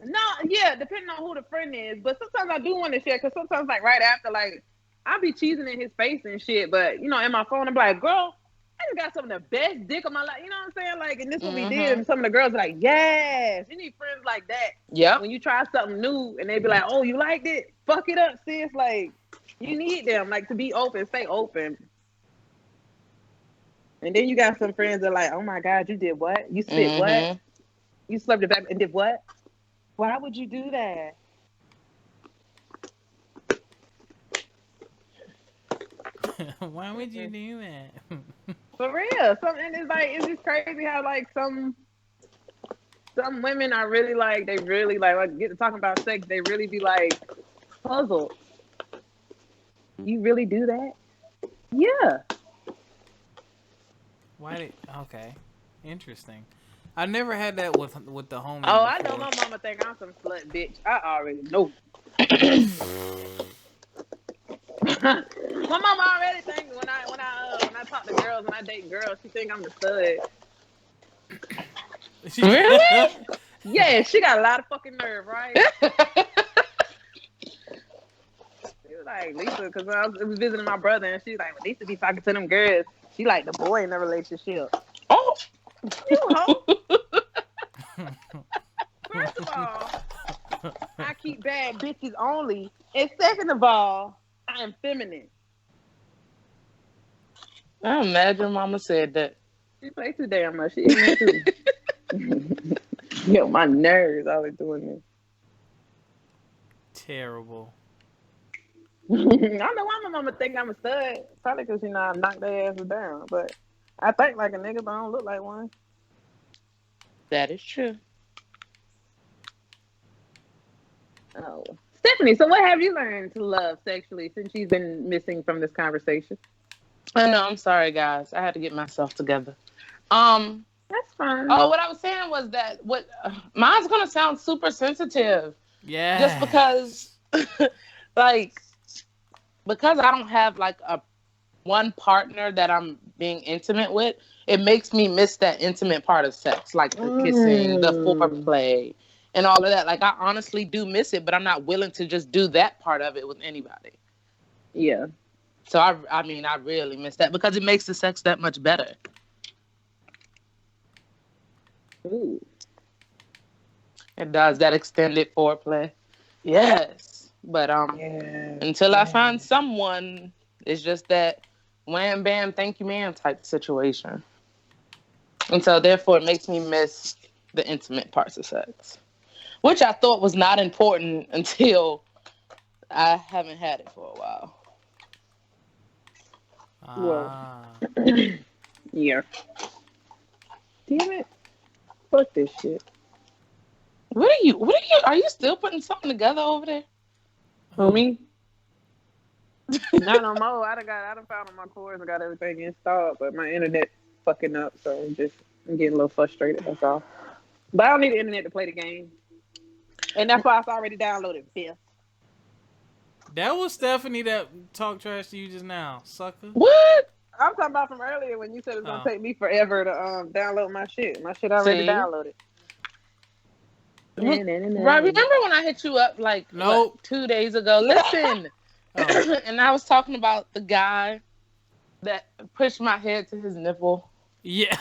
No, yeah, depending on who the friend is. But sometimes I do want to share because sometimes, like, right after, like, I'll be cheesing in his face and shit. But, you know, in my phone, I'm like, girl, I just got some of the best dick of my life. You know what I'm saying? Like, and this is what we did. And some of the girls are like, yes. You need friends like that. Yep. When you try something new and they be like, oh, you liked it? Fuck it up, sis. Like, you need them, like, to be open, stay open. And then you got some friends that are like, oh, my God, you did what? You spit what? You slept it back and did what? Why would you do that? Why would you do that? For real. And it's just crazy how like some women are really like they really like get to talking about sex, they really be like puzzled. You really do that? Yeah. Okay. Interesting. I never had that with the homie. Oh, I know my mama think I'm some slut bitch. I already know. My mama already thinks when I talk to girls, when I date girls, she think I'm the stud. Really? Yeah, she got a lot of fucking nerve, right? She was like, Lisa, because I was visiting my brother, and she's like, well, Lisa be talking to them girls. She like the boy in the relationship. Oh. You hoe. First of all, I keep bad bitches only. And second of all, I am feminine. I imagine mama said that. She plays too damn much. She is too. Yo, my nerves always doing this. Terrible. I don't know why my mama think I'm a stud. Probably because, I knock their asses down. But I think like a nigga, but I don't look like one. That is true. Oh. Stefanie, so what have you learned to love sexually since you've been missing from this conversation? I know, I'm sorry, guys. I had to get myself together. That's fine. Oh, what I was saying was that mine's gonna sound super sensitive. Yeah. Just because, because I don't have like a one partner that I'm being intimate with, it makes me miss that intimate part of sex, like the kissing, the foreplay, and all of that. Like I honestly do miss it, but I'm not willing to just do that part of it with anybody. Yeah. So I really miss that because it makes the sex that much better. Ooh. It does that extended foreplay. Yes. But until I find someone, it's just that wham bam thank you ma'am type situation. And so therefore it makes me miss the intimate parts of sex. Which I thought was not important until I haven't had it for a while. Yeah. Damn it. Fuck this shit. Are you still putting something together over there? Who, me? Not no more. I done found all my cords and got everything installed, but my internet fucking up, so I'm getting a little frustrated, that's all. But I don't need the internet to play the game. And that's why it's already downloaded, Biff. That was Stefanie that talked trash to you just now, sucker. What? I'm talking about from earlier when you said it's gonna take me forever to download my shit. My shit already downloaded. Right, remember when I hit you up like 2 days ago? Listen, and I was talking about the guy that pushed my head to his nipple. Yeah.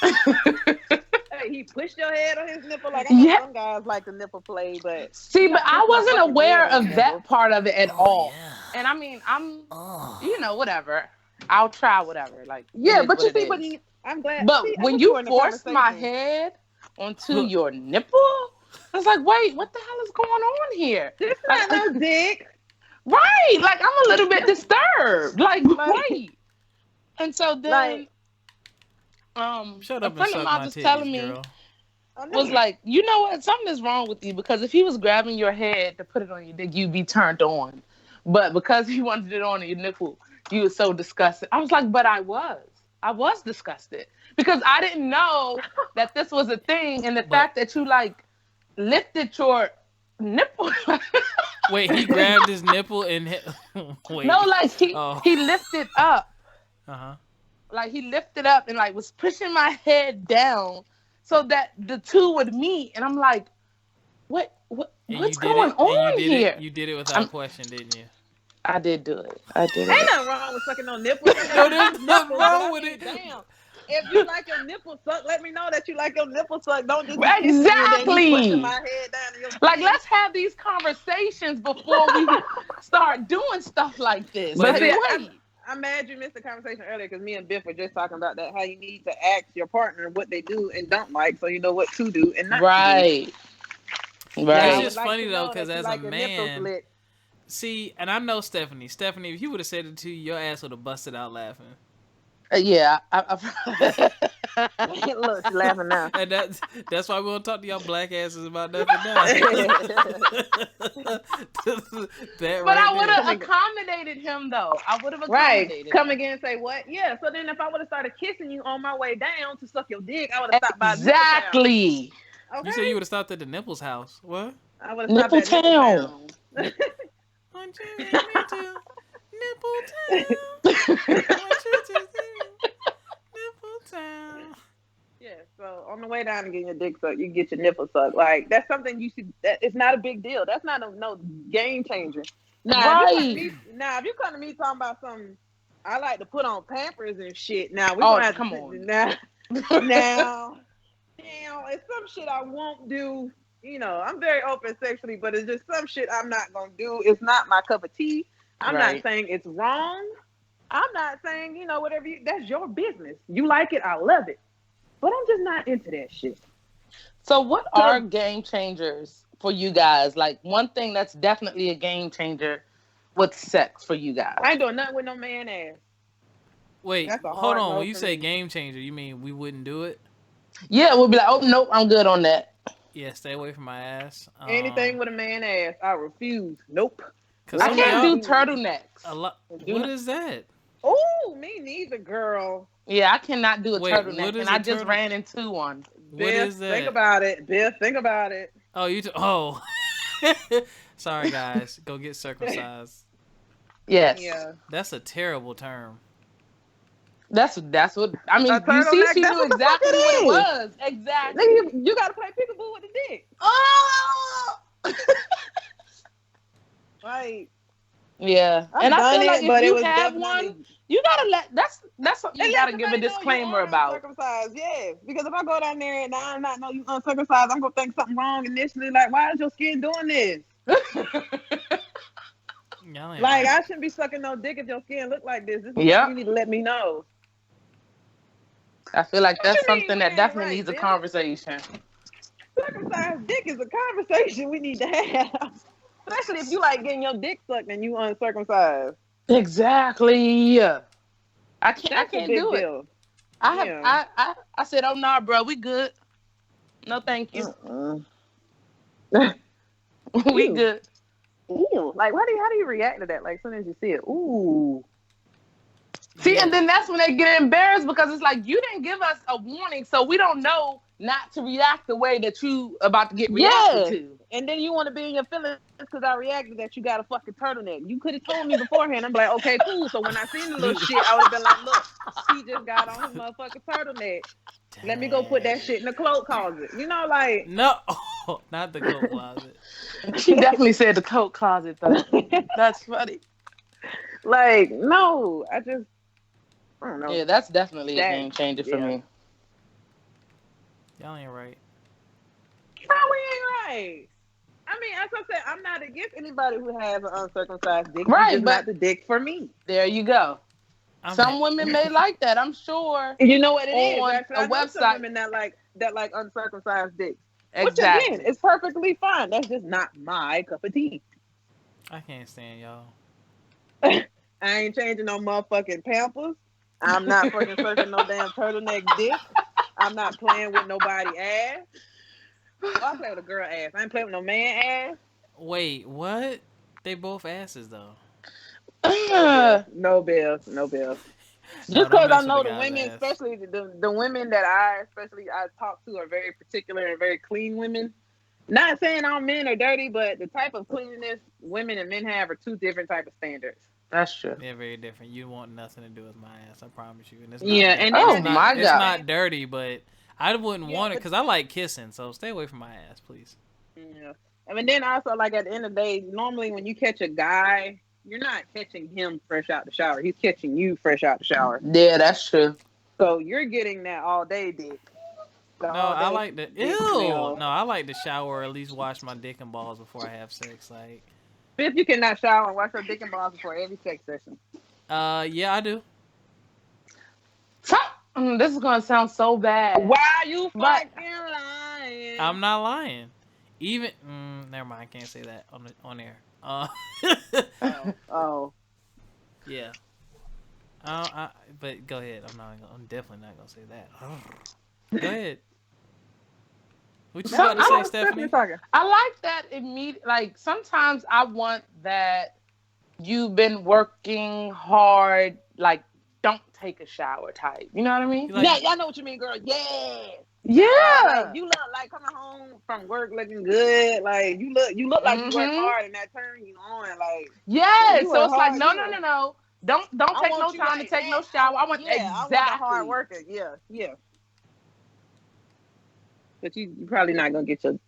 Hey, he pushed your head on his nipple. Like I know some guys like the nipple play, but but I wasn't aware of that part of it at all. Yeah. And I mean, I'm, whatever. I'll try whatever. Like but you see, I'm glad. But when you forced my head onto your nipple, I was like, wait, what the hell is going on here? This is not no dick. Right. Like, I'm a little bit disturbed. Like, right. And so then, shut a up friend of mine was telling me, girl. was like, you know what? Something is wrong with you because if he was grabbing your head to put it on your dick, you'd be turned on. But because he wanted it on your nipple, you were so disgusted. I was like, but I was disgusted because I didn't know that this was a thing. And the fact that you like lifted your nipple. Wait, he grabbed his nipple and wait. No, like he lifted up. like he lifted up and like was pushing my head down so that the two would meet, and I'm like, what's going on here? You did it without question, didn't you? I did do it. I did Ain't it. nothing wrong with sucking on nipples. No, there's nothing wrong with it. Damn. If you like your nipple sucked, let me know that you like your nipple sucked. Don't just be exactly pushing my head down to your like, let's have these conversations before we start doing stuff like this. But see, wait. I'm mad you missed the conversation earlier because me and Biff were just talking about that. How you need to ask your partner what they do and don't like, so you know what to do and not right. to do. Right. It's just funny though, because as a man, see, and I know Stephanie, if you would have said it to you, your ass would have busted out laughing. Yeah. Look, she's laughing now. And that's why we won't talk to y'all black asses about nothing now. But I would have accommodated him, though. I would have accommodated him. Come again and say what? Yeah, so then if I would have started kissing you on my way down to suck your dick, I would have stopped by Exactly. Okay. You said you would have stopped at the Nipples house. What? I would have stopped at Nipple Town. Yeah, so on the way down and getting your dick sucked, you can get your nipple sucked. Like, that's something you should, it's not a big deal. That's not no game changer. Now, if you come to me talking about something, I like to put on Pampers and shit. Now, we're going to have to, come on. Now, it's some shit I won't do. You know, I'm very open sexually, but it's just some shit I'm not going to do. It's not my cup of tea. I'm not saying it's wrong. I'm not saying, whatever that's your business. You like it, I love it. But I'm just not into that shit. So what are game changers for you guys? Like, one thing that's definitely a game changer with sex for you guys. I ain't doing nothing with no man ass. Wait, hold on. When you say game changer, you mean we wouldn't do it? Yeah, we'll be like, oh, nope, I'm good on that. Yeah, stay away from my ass. Anything with a man ass, I refuse. Nope. I can't do turtlenecks. What is that? Oh, me neither, girl. Yeah, I cannot do a turtleneck, and I just ran into one. What is that? Think about it. Biff, think about it. Oh, sorry, guys. Go get circumcised. Yes. Yeah. That's a terrible term. That's what I mean. You see, she knew exactly what it was. Exactly. You gotta play peekaboo with the dick. Oh. Right. Yeah, and I feel like if you have one, you gotta that's something you gotta give a disclaimer about. Uncircumcised, yeah. Because if I go down there and I not know you uncircumcised, I'm gonna think something wrong initially. Like, why is your skin doing this? Like, I shouldn't be sucking no dick if your skin look like this. This is you need to let me know. I feel like that's something that definitely needs a conversation. Circumcised dick is a conversation we need to have. Especially if you like getting your dick sucked and you uncircumcised. Exactly. I can't do deal. it. I said, oh nah, bro, we good. No, thank you. We good. Ew. Like, how do you react to that? Like, as soon as you see it, ooh. See, and then that's when they get embarrassed because it's like, you didn't give us a warning, so we don't know not to react the way that you about to get reacted to. And then you want to be in your feelings because I reacted that you got a fucking turtleneck. You could have told me beforehand. I'm like, okay, cool. So when I seen the little shit, I would have been like, look, he just got on his motherfucking turtleneck. Let me go put that shit in the coat closet. Like... No, not the coat closet. She definitely said the coat closet, though. That's funny. Like, no, I don't know. Yeah, that's definitely a game changer for me. Y'all ain't right. No, we ain't right. I mean, as I said, I'm not against anybody who has an uncircumcised dick. Right, but not the dick for me. There you go. Some women may like that, I'm sure. You know what it is? On a website. Some women that like uncircumcised dicks. Exactly. Which again, is perfectly fine. That's just not my cup of tea. I can't stand y'all. I ain't changing no motherfucking Pampers. I'm not fucking sucking no damn turtleneck dick. I'm not playing with nobody ass. Well, I play with a girl ass. I ain't playing with no man ass. Wait, what? They both asses though. No bills. Just because I know the women, especially the women that I talk to are very particular and very clean women. Not saying all men are dirty, but the type of cleanliness women and men have are two different type of standards. That's true. They're very different. You want nothing to do with my ass, I promise you. And it's Yeah, not, and Oh then my it's God. not dirty, but I wouldn't want it but because I like kissing. So stay away from my ass, please. yeah. I mean, then also like at the end of the day, normally when you catch a guy, you're not catching him fresh out the shower. He's catching you fresh out the shower. Yeah, that's true. So you're getting that all day dick. The No, all I day like the dick ew. smell. No, I like to shower or at least wash my dick and balls before I have sex. Like, If you cannot shower and wash your dick and balls before every sex session. yeah, I do. This is gonna sound so bad. Why you But- fucking lying? I'm not lying. Even never mind. I can't say that on air. Oh. Yeah. But go ahead. I'm definitely not gonna say that. Go ahead. What you about to say, Stephanie? I like that immediate. Like sometimes I want that you've been working hard. Like don't take a shower type. You know what I mean? Like, Yeah, I know what you mean, girl. Yeah. Yeah. Like, you look like coming home from work looking good. Like you look like you work hard, and that turn you on. Like yeah. you So it's work like hard, no. Don't take no time to take no shower. I want exactly. I want a hard worker. Yeah. But you probably not gonna get your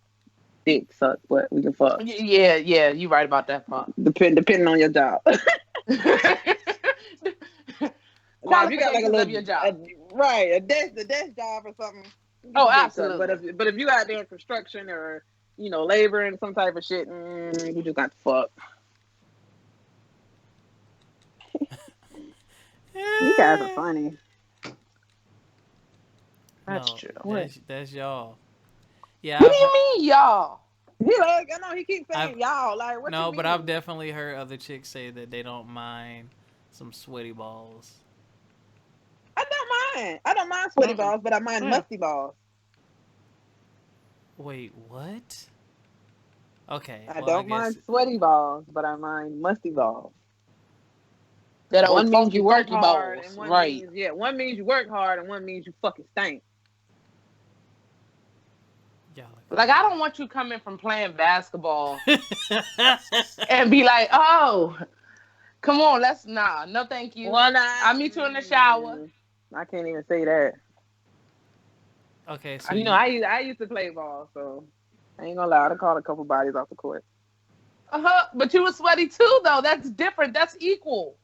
dick sucked, but we can fuck. Yeah. You right about that part. Depending on your job. Now, if you got like a little of your job. a desk job or something. Oh, absolutely. But if you out there in construction or labor and some type of shit, you just got to fuck. You guys are funny. That's no, true. That's y'all. Yeah. What do you mean, y'all? I know he keeps saying y'all. Like, what no, you mean? but I've definitely heard other chicks say that they don't mind some sweaty balls. I don't mind sweaty balls, but I mind musty balls. Wait, what? Okay. I don't mind sweaty balls, but I mind musty balls. That one means you work hard, and one right? means, one means you work hard, and one means you fucking stink. Like I don't want you coming from playing basketball and be like, "Oh, come on, no, thank you. Well, I'll meet you in the shower." I can't even say that. Okay, so I used to play ball, so I ain't gonna lie. I'd call a couple bodies off the court. But you were sweaty too, though. That's different. That's equal.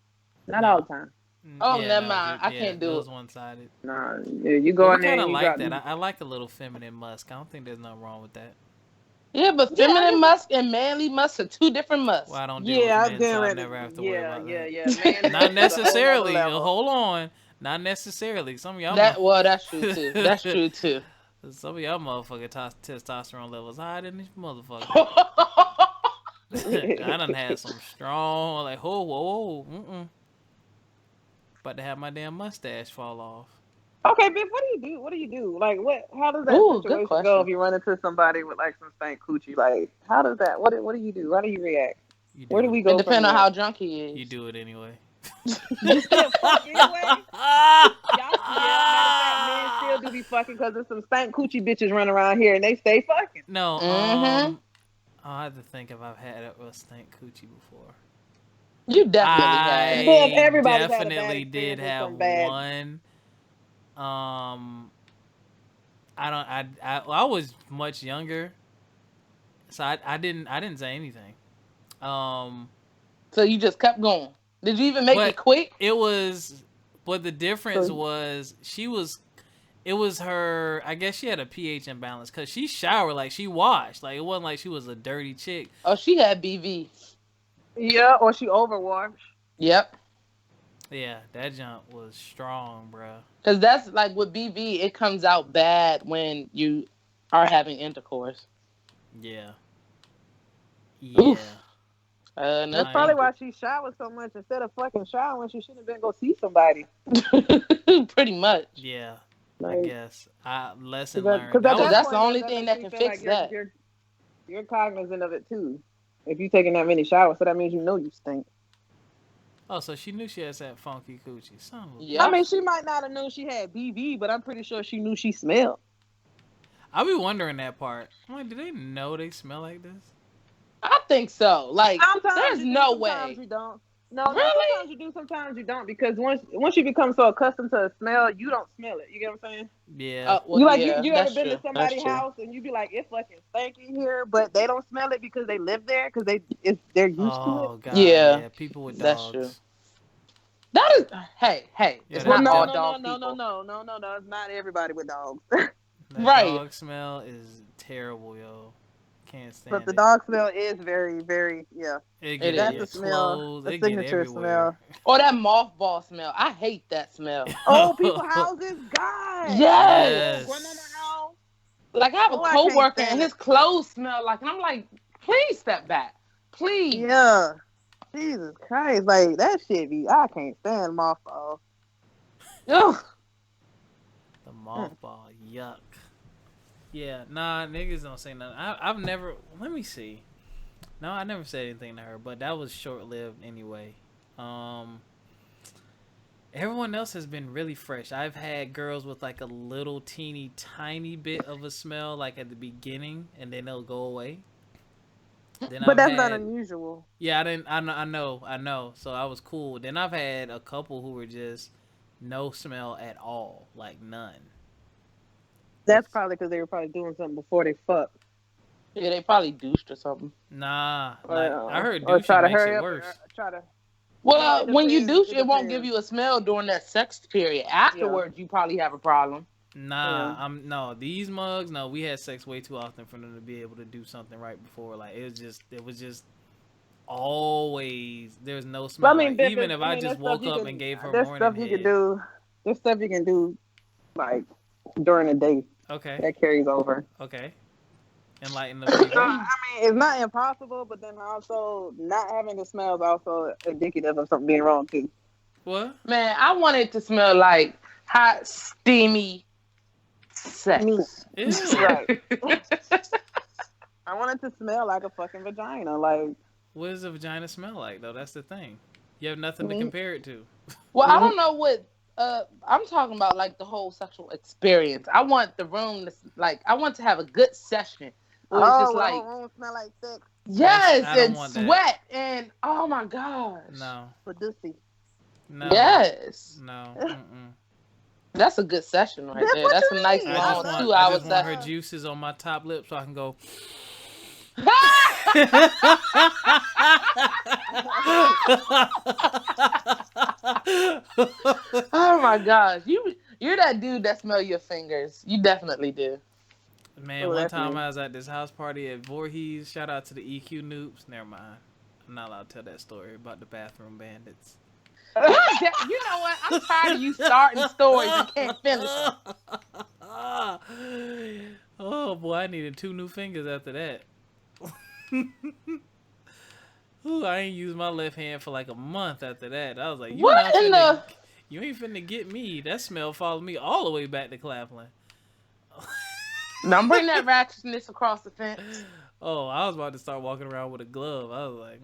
Not all the time. Oh, never mind. I can't do it. It was one-sided. Nah, you go in there. I kind of like that. I like a little feminine musk. I don't think there's nothing wrong with that. Yeah, but feminine musk and manly musk are two different musks. Well, I don't deal with men, so I never have to worry about that. Yeah. Not necessarily. Hold on. Not necessarily. Some of y'all. That's true too. That's true too. Some of y'all motherfucking testosterone levels higher than these motherfuckers. I done had some strong, like, whoa. About to have my damn mustache fall off. Okay, Biff, what do you do? Like, how does that situation go if you run into somebody with like some stank coochie? Like, how does that? What do you do? How do you react? Where do we go? It depends on how drunk he is. You do it anyway. You still fuck anyway? Y'all, matter of fact, men still do be fucking because there's some stank coochie bitches running around here and they stay fucking. No, I have to think if I've had a stank coochie before. You definitely have. had. Everybody definitely did have one. I was much younger, so I didn't say anything. So you just kept going. Did you even make it quick? It was, but the difference was it was her. I guess she had a pH imbalance because she showered like she washed. Like it wasn't like she was a dirty chick. Oh, she had BV. Yeah, or she overwashed. Yep. Yeah, that jump was strong, bro. Because that's like with BV, it comes out bad when you are having intercourse. Yeah. Oof. That's probably why she showered so much. Instead of fucking showering, she should have been go see somebody. Pretty much. Yeah. Like, I guess. Lesson learned. Because that's the only thing that can fix that. You're cognizant of it too. If you're taking that many showers, so that means you know you stink. Oh, so she knew she had that funky coochie. I mean, she might not have known she had BV, but I'm pretty sure she knew she smelled. I be wondering that part. I'm like, do they know they smell like this? I think so. Like, sometimes there's no way. We don't. No, Really? sometimes you do, sometimes you don't, because once you become so accustomed to a smell, you don't smell it. You get what I'm saying? Yeah. Well, You yeah, you ever that's been to true. That's somebody's true. house and you be like, it fucking stinky here, but they don't smell it because they live there, because they're used to it. Oh God. Yeah, Yeah. People with that's true. dogs. That is, hey, Yeah. it's Well, not That no, all that no, no, dog no, no, people. no. It's not everybody with dogs. that Right. dog smell is terrible, yo. Can't But stand the it. dog smell is very, very, yeah. It It get in That's your a is. smell, clothes. a It get signature everywhere. smell. Or that mothball smell. I hate that smell. Oh, people houses, God. Yes. Oh, grandmama Yes. house. Like I have a Oh, I can't coworker and stand his it. clothes smell like, and I'm like, please step back, please. Yeah. Jesus Christ, like that shit be. I can't stand mothballs. Ugh. The mothball. Yuck. Yeah. Nah. Niggas don't say nothing. I've never. Let me see. No, I never said anything to her, but that was short lived anyway. Everyone else has been really fresh. I've had girls with like a little teeny tiny bit of a smell like at the beginning and then they'll go away. Then But I've that's not had unusual. yeah, I know. So I was cool. Then I've had a couple who were just no smell at all, like none. That's probably because they were probably doing something before they fuck, Yeah, they probably douched or something. Nah, like I heard or try douching to makes hurry it up, worse. try to. No, Well, it when you depends. douche, It it won't give depends. you a smell during that sex period. Yeah. Afterwards, you probably have a problem. Nah, Yeah. no, these mugs, no, we had sex way too often for them to be able to do something right before. Like it was just always there's no But I smell. mean, Like even if I there's just stuff woke you up can. and gave her There's morning stuff you can head. do. There's stuff you can do, like during the day Okay, that carries over. okay. Enlighten the people. I mean, it's not impossible, but then also not having the smell is also indicative of something being wrong too. What? Man, I want it to smell like hot, steamy Meat. sex. Ew. Right. I want it to smell like a fucking vagina. Like, What does a vagina smell like though? That's the thing. You have nothing to compare it to. Well, I don't know what I'm talking about, like the whole sexual experience. I want the room to I want to have a good session where it's just the like, whole room smell like sex. yes, I don't and want that. sweat and oh my gosh. No. Producy. No. Yes. No. Mm-mm. That's a good session right That's there. what That's you a nice need. long I 2-hour just want her session. juices on my top lip so I can go. Oh my gosh. You're that dude that smell your fingers. You definitely do. Man, one time I was at this house party at Voorhees. Shout out to the EQ noobs. Never mind. I'm not allowed to tell that story about the bathroom bandits. You know what? I'm tired of you starting stories and can't finish them. Oh boy, I needed 2 new fingers after that. Ooh, I ain't used my left hand for like a month after that. I was like, you ain't finna get me. That smell followed me all the way back to Claflin. Don't bring that ratchetness across the fence. Oh, I was about to start walking around with a glove. I was like,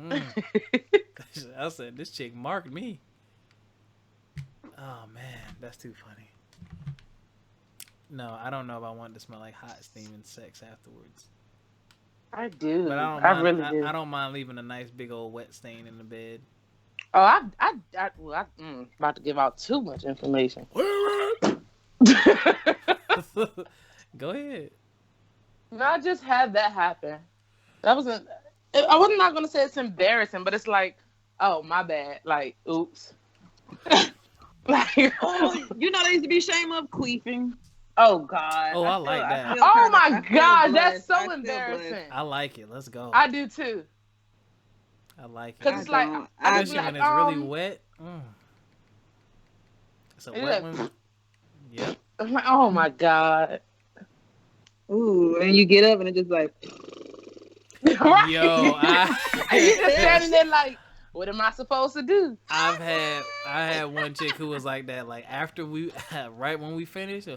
I said, this chick marked me. Oh man, that's too funny. No, I don't know if I want to smell like hot steaming sex afterwards. I do. But I really do. I don't mind leaving a nice big old wet stain in the bed. Oh, I'm about to give out too much information. Go ahead. No, I just had that happen. That wasn't. I was not gonna say it's embarrassing, but it's like, oh my bad. Like, oops. Like, Oh, you know, they used to be shame of queefing. oh God. Oh, I like that. Oh my God, that's so embarrassing. I like it. Let's go. I do too. I like it. Because it's like, especially when it's really wet. It's a wet one. Yep. I'm like, oh my God. Ooh, and you get up and it's just like. Right? Yo, you just standing there like, what am I supposed to do? I had one chick who was like that. Like after right when we finished.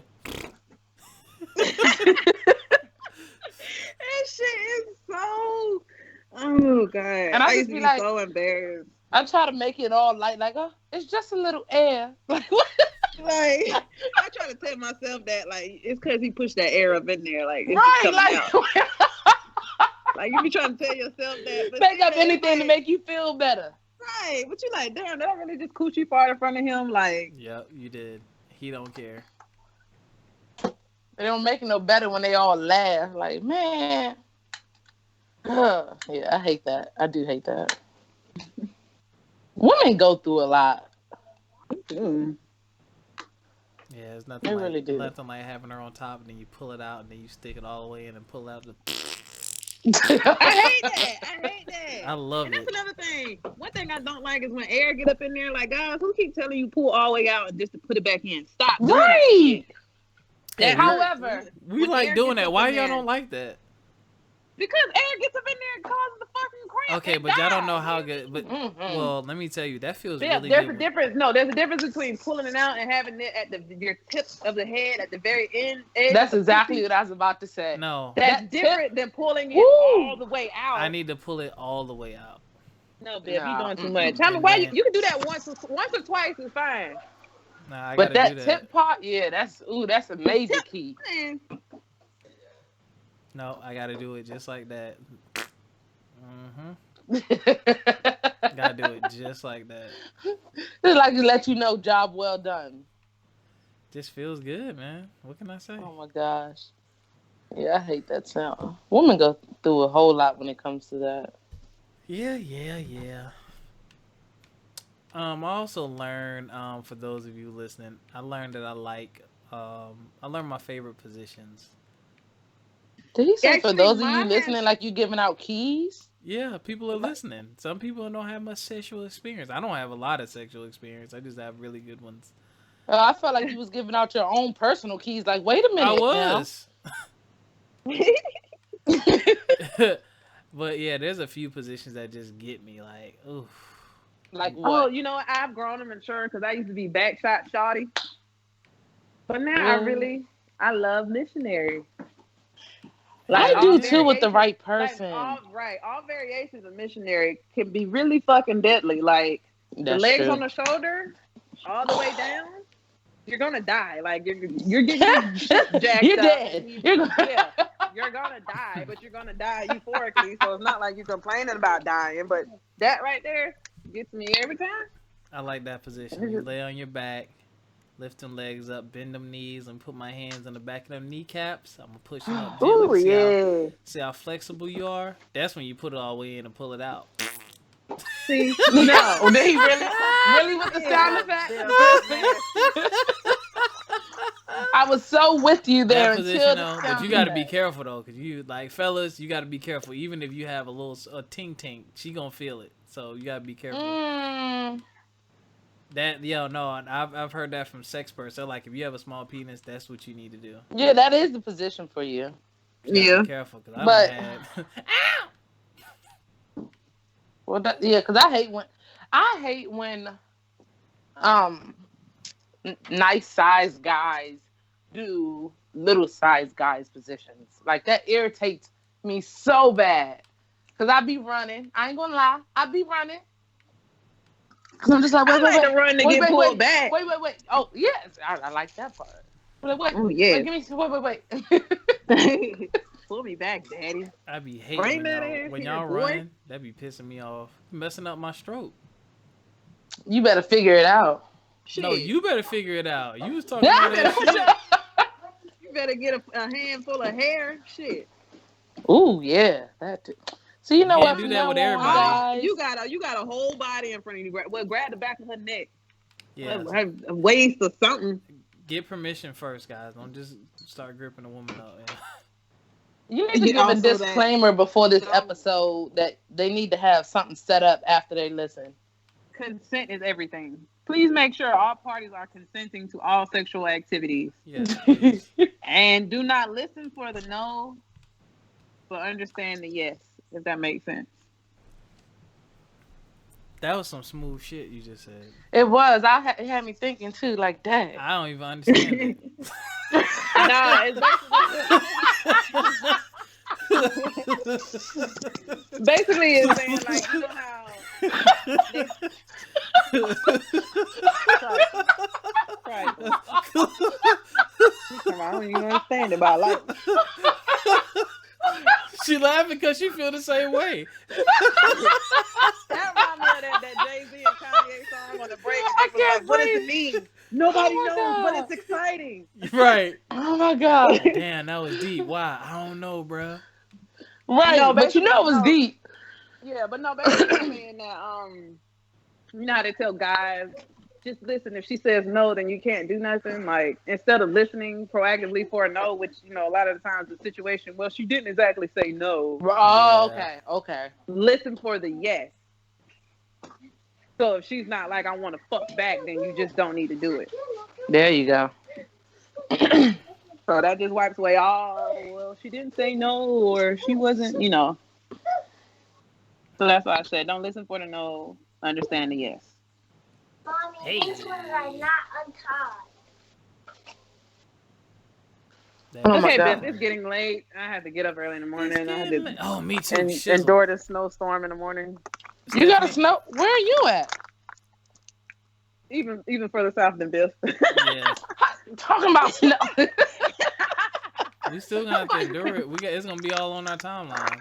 That shit is so. Oh God! And I used just to be be like, so embarrassed. I try to make it all light, like, oh, it's just a little air. Like, what? Like, I try to tell myself that, like, it's because he pushed that air up in there, like, it's right, coming like, out. Like, you be trying to tell yourself that, but make up then, anything to like, make you feel better. Right. But you like, damn, did I really just coochie fart in front of him? Like, Yep, you did. He don't care. They don't make it no better when they all laugh. Like, man. Yeah, I hate that. I do hate that. Women go through a lot. mm. Yeah, it's nothing They like really do. nothing like having her on top and then you pull it out and then you stick it all the way in and pull out the. I hate that. I love and it. that's another thing. One thing I don't like is when air get up in there. Like, guys, who keep telling you pull all the way out just to put it back in? Stop. Right. Hey, However, we like doing that. Why y'all don't like that? Because air gets up in there and causes the fucking cramp. Okay, but y'all don't know how good. But well, let me tell you, that feels really There's good. a difference. No, there's a difference between pulling it out and having it at your tip of the head at the very end. That's exactly what I was about to say. No, that's different than pulling it all the way out. I need to pull it all the way out. No, babe, you're doing too much. Tell me why you can do that once or twice is fine. Nah, I but gotta that do tip part, yeah, that's a major key. Man. No, I gotta do it just like that. Gotta do it just like that. It's like to let you know, job well done. Just feels good, man. What can I say? Oh my gosh. Yeah, I hate that sound. Women go through a whole lot when it comes to that. Yeah. I also learned, for those of you listening, I learned that I learned my favorite positions. Did he say Actually, for those of you listening, like you giving out keys? Yeah, people are listening. Some people don't have much sexual experience. I don't have a lot of sexual experience. I just have really good ones. I felt like you was giving out your own personal keys. Like, wait a minute. I was. But yeah, there's a few positions that just get me like, oof. Like what? Oh, you know what? I've grown and matured because I used to be backshot shawty. But now I love missionary. Like, I do too with the right person. Like all variations of missionary can be really fucking deadly. Like the legs on the shoulder, all the way down. You're gonna die. Like you're getting jacked you're up. Dead. You're gonna die, but you're gonna die euphorically. So it's not like you're complaining about dying. But that right there gets me every time. I like that position. You lay on your back, lift them legs up, bend them knees, and put my hands on the back of them kneecaps. I'm gonna push them up gently. Ooh, see how flexible you are. That's when you put it all the way in and pull it out. See, no, they really with the sound effect. I was so with you there until but you got to be careful though, because you like fellas, you got to be careful. Even if you have a ting, she gonna feel it. So you got to be careful. I've heard that from sex experts. They're like, if you have a small penis, that's what you need to do. Yeah, that is the position for you. Be careful, because I don't have. Well, because I hate when nice sized guys do little sized guys positions. Like that irritates me so bad. Cause I be running. I ain't gonna lie. I be running. Cause I'm just like, wait. Run to get pulled back. Wait. Oh yes, I like that part. Wait. Oh yeah. Give me some. Wait. Pull me back, daddy. I be hating when y'all running. That be pissing me off. Messing up my stroke. You better figure it out. Shit. No, you better figure it out. You was talking about that shit. You better get a handful of hair. Shit. Ooh, yeah. That too. So you know what? Do that with everybody. You got a whole body in front of you. Well, grab the back of her neck. Yeah. Her waist or something. Get permission first, guys. Don't just start gripping a woman up. Yeah. You need to give a disclaimer before this episode that they need to have something set up after they listen. Consent is everything. Please make sure all parties are consenting to all sexual activities. Yes. And do not listen for the no, but understand the yes, if that makes sense. That was some smooth shit you just said. It was. It had me thinking too, like that. I don't even understand it. Nah, it's basically it's saying like, you know how come on, I don't even understand about life. She laughing because she feel the same way. That reminds me of that Jay-Z and Kanye song on the break. I And they was can't like, what does breathe. it mean? Nobody Oh my knows, but God. it's exciting. Right. Oh my God. Damn, that was deep. Why? I don't know, bro. Right, No, but you know it was deep. Yeah, but no, basically saying that you know how they tell guys, just listen. If she says no, then you can't do nothing. Like, instead of listening proactively for a no, which, you know, a lot of the times the situation, well, she didn't exactly say no. Oh, Yeah. okay. Listen for the yes. So if she's not like, I want to fuck back, then you just don't need to do it. There you go. So that just wipes away all, well, she didn't say no, or she wasn't, you know. So that's why I said, don't listen for the no, understand the yes. Mommy, Hey. these ones are not untied. Oh my Okay, God. Biff, it's getting late. I have to get up early in the morning. I had to Oh, me too. endure the snowstorm in the morning. You got a snow. Where are you at? Even further south than Biff. Yeah. Talking about snow. We still gonna have to endure it. It's gonna be all on our timeline.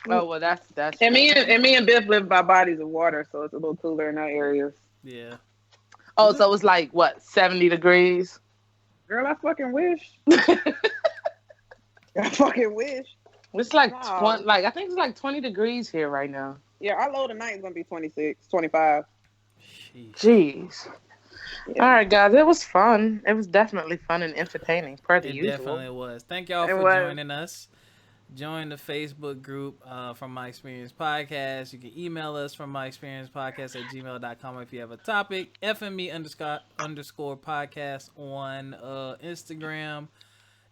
Oh well, that's. And me and Biff live by bodies of water, so it's a little cooler in our areas. Yeah. Oh, so it's like what, 70 degrees? Girl, I fucking wish. I fucking wish. It's like Wow. 20. Like I think it's like 20 degrees here right now. Yeah, our low tonight is gonna be 26, 25. Jeez. Yeah. All right, guys. It was fun. It was definitely fun and entertaining, per the It usual. definitely was. Thank y'all It for was. joining us. Join the Facebook group From My Experience Podcast. You can email us from myexperiencepodcast@gmail.com if you have a topic. FME__ podcast on Instagram.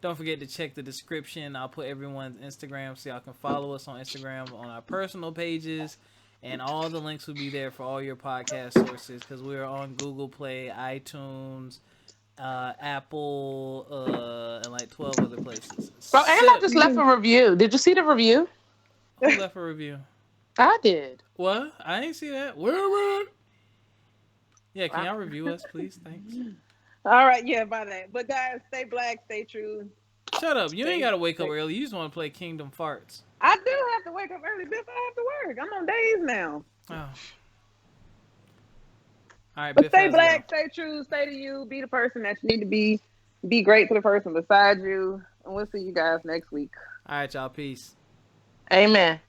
Don't forget to check the description. I'll put everyone's Instagram so y'all can follow us on Instagram on our personal pages. And all the links will be there for all your podcast sources because we are on Google Play, iTunes, Apple, and like 12 other places. Bro, and I just left a review. Did you see the review? Who left a review? I did. What? I ain't see that. Where? Yeah, can y'all review us, please? Thanks. All right, yeah, by that. But guys, stay black, stay true. Shut up. You ain't got to wake up early. You just want to play Kingdom Farts. I do have to wake up early, Biff. I have to work. I'm on days now. Oh. All right, But Biff, stay how's it black, stay true, stay to you. Be the person that you need to be. Be great to the person beside you. And we'll see you guys next week. going? All right, y'all. Peace. Amen.